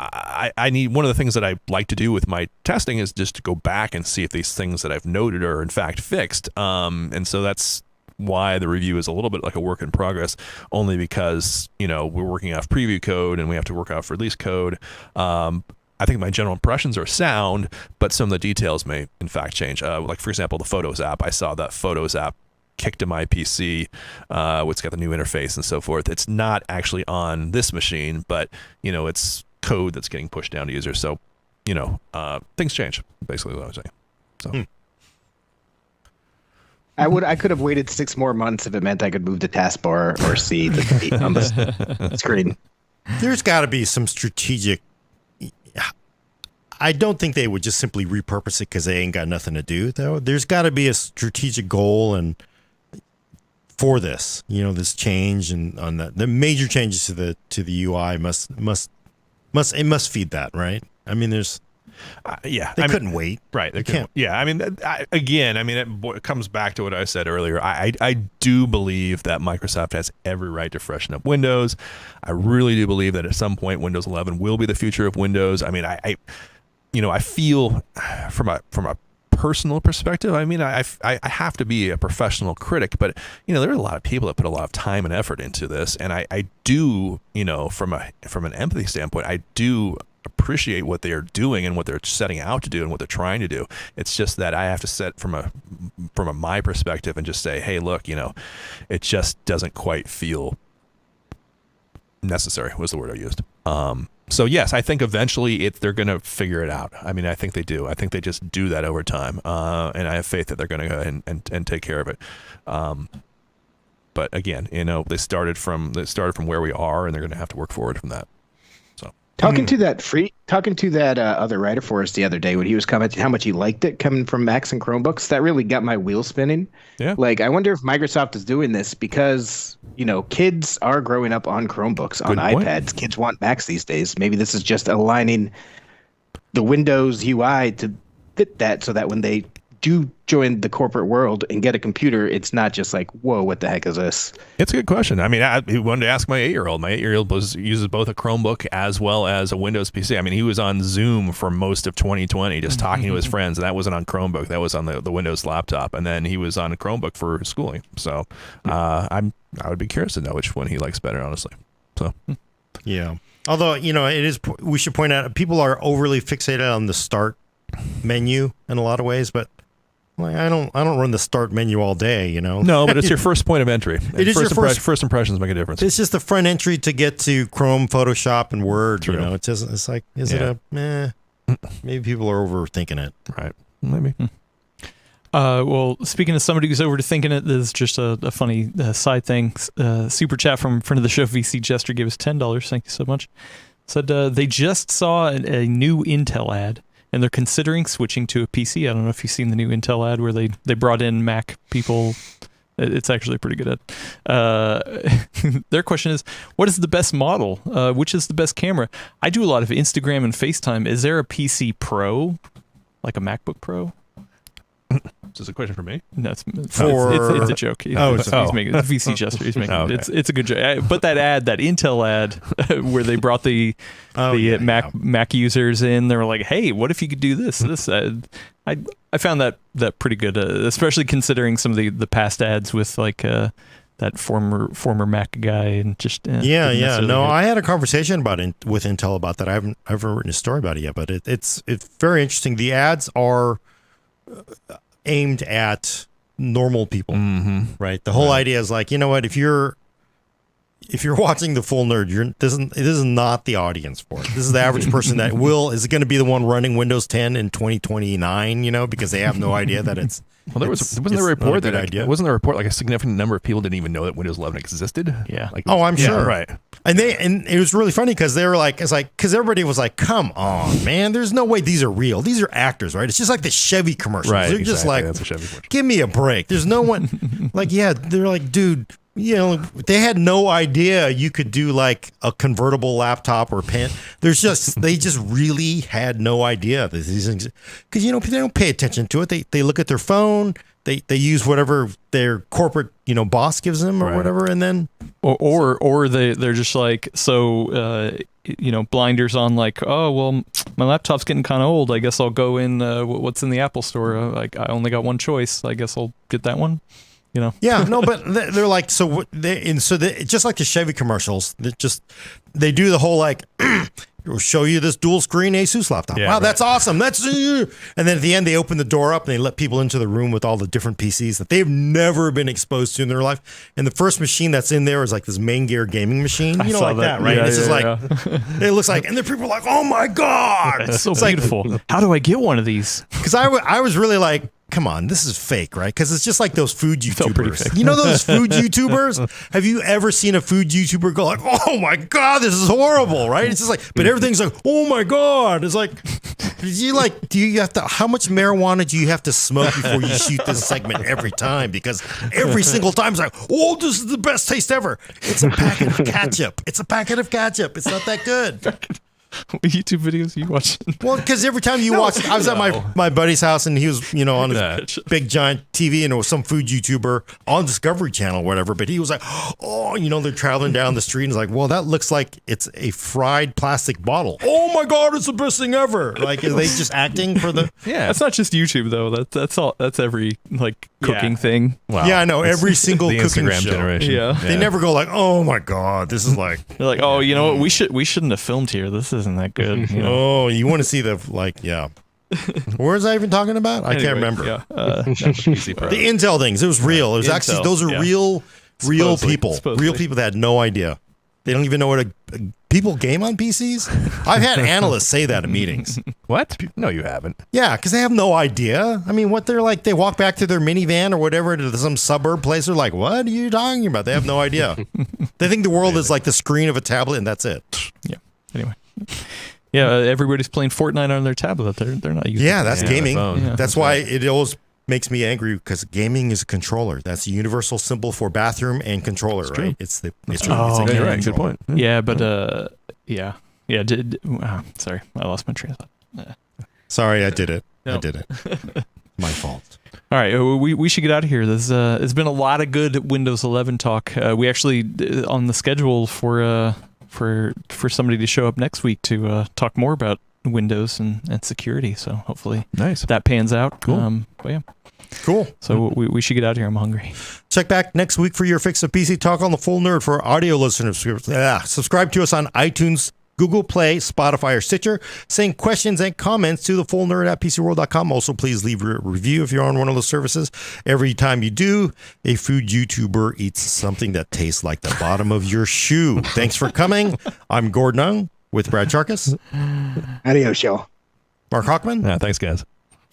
I need, one of the things that I like to do with my testing is just to go back and see if these things that I've noted are in fact fixed. And so that's why the review is a little bit like a work in progress, only because, we're working off preview code and we have to work off release code. I think my general impressions are sound, but some of the details may in fact change. Like for example, the Photos app, I saw that Photos app kicked to my PC, it's got the new interface and so forth. It's not actually on this machine, but it's code that's getting pushed down to users. So, things change, basically what I was saying. So I could have waited 6 more months if it meant I could move the taskbar or see the date on the screen. There's got to be some strategic. I don't think they would just simply repurpose it because they ain't got nothing to do, though. There's got to be a strategic goal and for this, this change and on the major changes to the UI must feed that, right? I mean, there's they couldn't wait, right? They can't. Yeah, I mean, it comes back to what I said earlier. I do believe that Microsoft has every right to freshen up Windows. I really do believe that at some point Windows 11 will be the future of Windows. I mean, I feel from a personal perspective, I mean, I have to be a professional critic, but there are a lot of people that put a lot of time and effort into this, and I do, from an empathy standpoint, I do appreciate what they are doing and what they're setting out to do and what they're trying to do. It's just that I have to set from my perspective and just say, hey, look, it just doesn't quite feel necessary was the word I used. So yes, I think eventually they're going to figure it out. I mean, I think they do. I think they just do that over time. And I have faith that they're going to go ahead and take care of it. But again, they started from where we are, and they're going to have to work forward from that. So talking to that other writer for us the other day when he was commenting how much he liked it coming from Macs and Chromebooks, that really got my wheels spinning. Yeah. Like, I wonder if Microsoft is doing this because, kids are growing up on Chromebooks, on iPads. Kids want Macs these days. Maybe this is just aligning the Windows UI to fit that so that when they do join the corporate world and get a computer, it's not just like, whoa, what the heck is this? It's a good question. I mean, I wanted to ask my 8-year-old. My 8-year-old uses both a Chromebook as well as a Windows PC. I mean, he was on Zoom for most of 2020, just talking to his friends, and that wasn't on Chromebook. That was on the Windows laptop, and then he was on a Chromebook for schooling. So I would be curious to know which one he likes better, honestly. So yeah. Although, we should point out people are overly fixated on the start menu in a lot of ways, but I don't run the start menu all day, No, but it's your first point of entry. It is your first impressions make a difference. It's just the front entry to get to Chrome, Photoshop, and Word. True. It's like, maybe people are overthinking it. Right. Maybe. Well, speaking of somebody who's overthinking it, this is just a funny side thing. Super chat from friend of the show, VC Jester, gave us $10. Thank you so much. Said they just saw a new Intel ad, and they're considering switching to a PC. I don't know if you've seen the new Intel ad where they brought in Mac people. It's actually a pretty good ad. Their question is, what is the best model? Which is the best camera? I do a lot of Instagram and FaceTime. Is there a PC Pro, like a MacBook Pro? Is this a question for me? No, it's a joke. He's making it. VC Jester. He's making it. It's a good joke. But that Intel ad, where they brought the Mac users in, they were like, "Hey, what if you could do this?" I found that pretty good, especially considering some of the past ads with like that former Mac guy and just No, I had a conversation with Intel about that. I haven't written a story about it yet, but it's very interesting. The ads are aimed at normal people, right? The whole idea is like, what, if you're watching The Full Nerd, this is not the audience for it. This is the average person that is going to be the one running Windows 10 in 2029, because they have no idea that it's. Well, wasn't there a report like a significant number of people didn't even know that Windows 11 existed? Yeah. I'm sure. Right. And it was really funny because they were like, because everybody was like, come on, man, there's no way these are real. These are actors, right? It's just like the Chevy commercials. Right. They're just like, that's a Chevy commercial. Give me a break. There's no one they're like, dude, they had no idea you could do like a convertible laptop or pen. They just really had no idea that these things, because they don't pay attention to it. They look at their phone. They use whatever their corporate boss gives them or whatever, and then or they're just like, blinders on, like, oh well, my laptop's getting kind of old. I guess I'll go in what's in the Apple store. Like, I only got one choice. I guess I'll get that one. Yeah, no, but they're like, just like the Chevy commercials, they do the whole like, we'll show you this dual screen Asus laptop. Yeah, wow, that's awesome. That's and then at the end they open the door up and they let people into the room with all the different PCs that they've never been exposed to in their life. And the first machine that's in there is like this main gear gaming machine, like that, right? Yeah, it's just it looks like, and then people are like, oh my god, it's so beautiful. Like, how do I get one of these? Because I was really like, come on, this is fake, right? Because it's just like those food YouTubers. Those food YouTubers? Have you ever seen a food YouTuber go like, oh my God, this is horrible, right? It's just like, but everything's like, oh my God. It's like, how much marijuana do you have to smoke before you shoot this segment every time? Because every single time it's like, oh, this is the best taste ever. It's a packet of ketchup. It's not that good. What YouTube videos are you watching? Well, because every time you watch, I was at my buddy's house and he was, on his big giant TV and it was some food YouTuber on Discovery Channel or whatever. But he was like, oh, they're traveling down the street and it's like, well, that looks like it's a fried plastic bottle. Oh my God, it's the best thing ever. Like, are they just acting for the? Yeah, that's not just YouTube though. That's all. That's every cooking thing. Wow. Yeah, I know, every single cooking Instagram show. Generation. Yeah, they never go like, oh my God, this is like. They're like, oh, you know what? We shouldn't have filmed here. This isn't that good. You know? Oh, you want to see the Where was I even talking about? I can't remember. Yeah, PC Pro. The Intel things. It was real. It was actually those are real people. Supposedly. Real people that had no idea. They don't even know what people game on PCs. I've had analysts say that in meetings. What? No, you haven't. Yeah, because they have no idea. I mean, what they're like, they walk back to their minivan or whatever to some suburb place. They're like, what are you talking about? They have no idea. They think the world is like the screen of a tablet and that's it. Yeah. Anyway. Yeah, everybody's playing Fortnite on their tablet. They're not using. Yeah, that's gaming. Yeah. That's why it always makes me angry because gaming is a controller. That's a universal symbol for bathroom and controller, right? It's the it's Oh, a yeah, gaming right. Good controller. point. Yeah, but yeah. Sorry, I lost my train of thought. Sorry, I did it. No. I did it. My fault. All right, we should get out of here. It's been a lot of good Windows 11 talk. We actually on the schedule for somebody to show up next week to talk more about Windows and security. So hopefully Nice. that pans out. Cool. But yeah, Cool. so we should get out of here. I'm hungry. Check back next week for your fix of PC talk on the Full Nerd for audio listeners. Subscribe to us on iTunes, Google Play, Spotify, or Stitcher. Send questions and comments to thefullnerd at PCWorld.com. Also, please leave a review if you're on one of those services. Every time you do, a food YouTuber eats something that tastes like the bottom of your shoe. Thanks for coming. I'm Gordon Ung with Brad Charkis, Adios, y'all. Mark Hachman, Yeah, thanks, guys.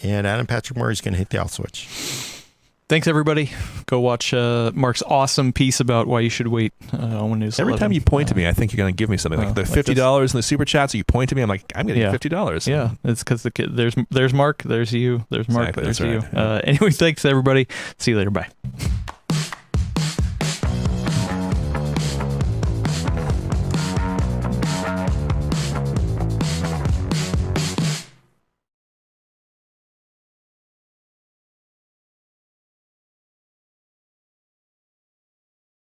and Adam Patrick Murray's going to hit the out switch. Thanks, everybody. Go watch Mark's awesome piece about why you should wait on Windows 11. Every time you point to me, I think you're going to give me something. Like the like $50 in the super chat, so you point to me, I'm like, I'm going to get $50. Yeah, it's because the kid. There's Mark. There's you. There's Mark. Exactly, there's that's you. right. Anyway, thanks, everybody. See you later. Bye.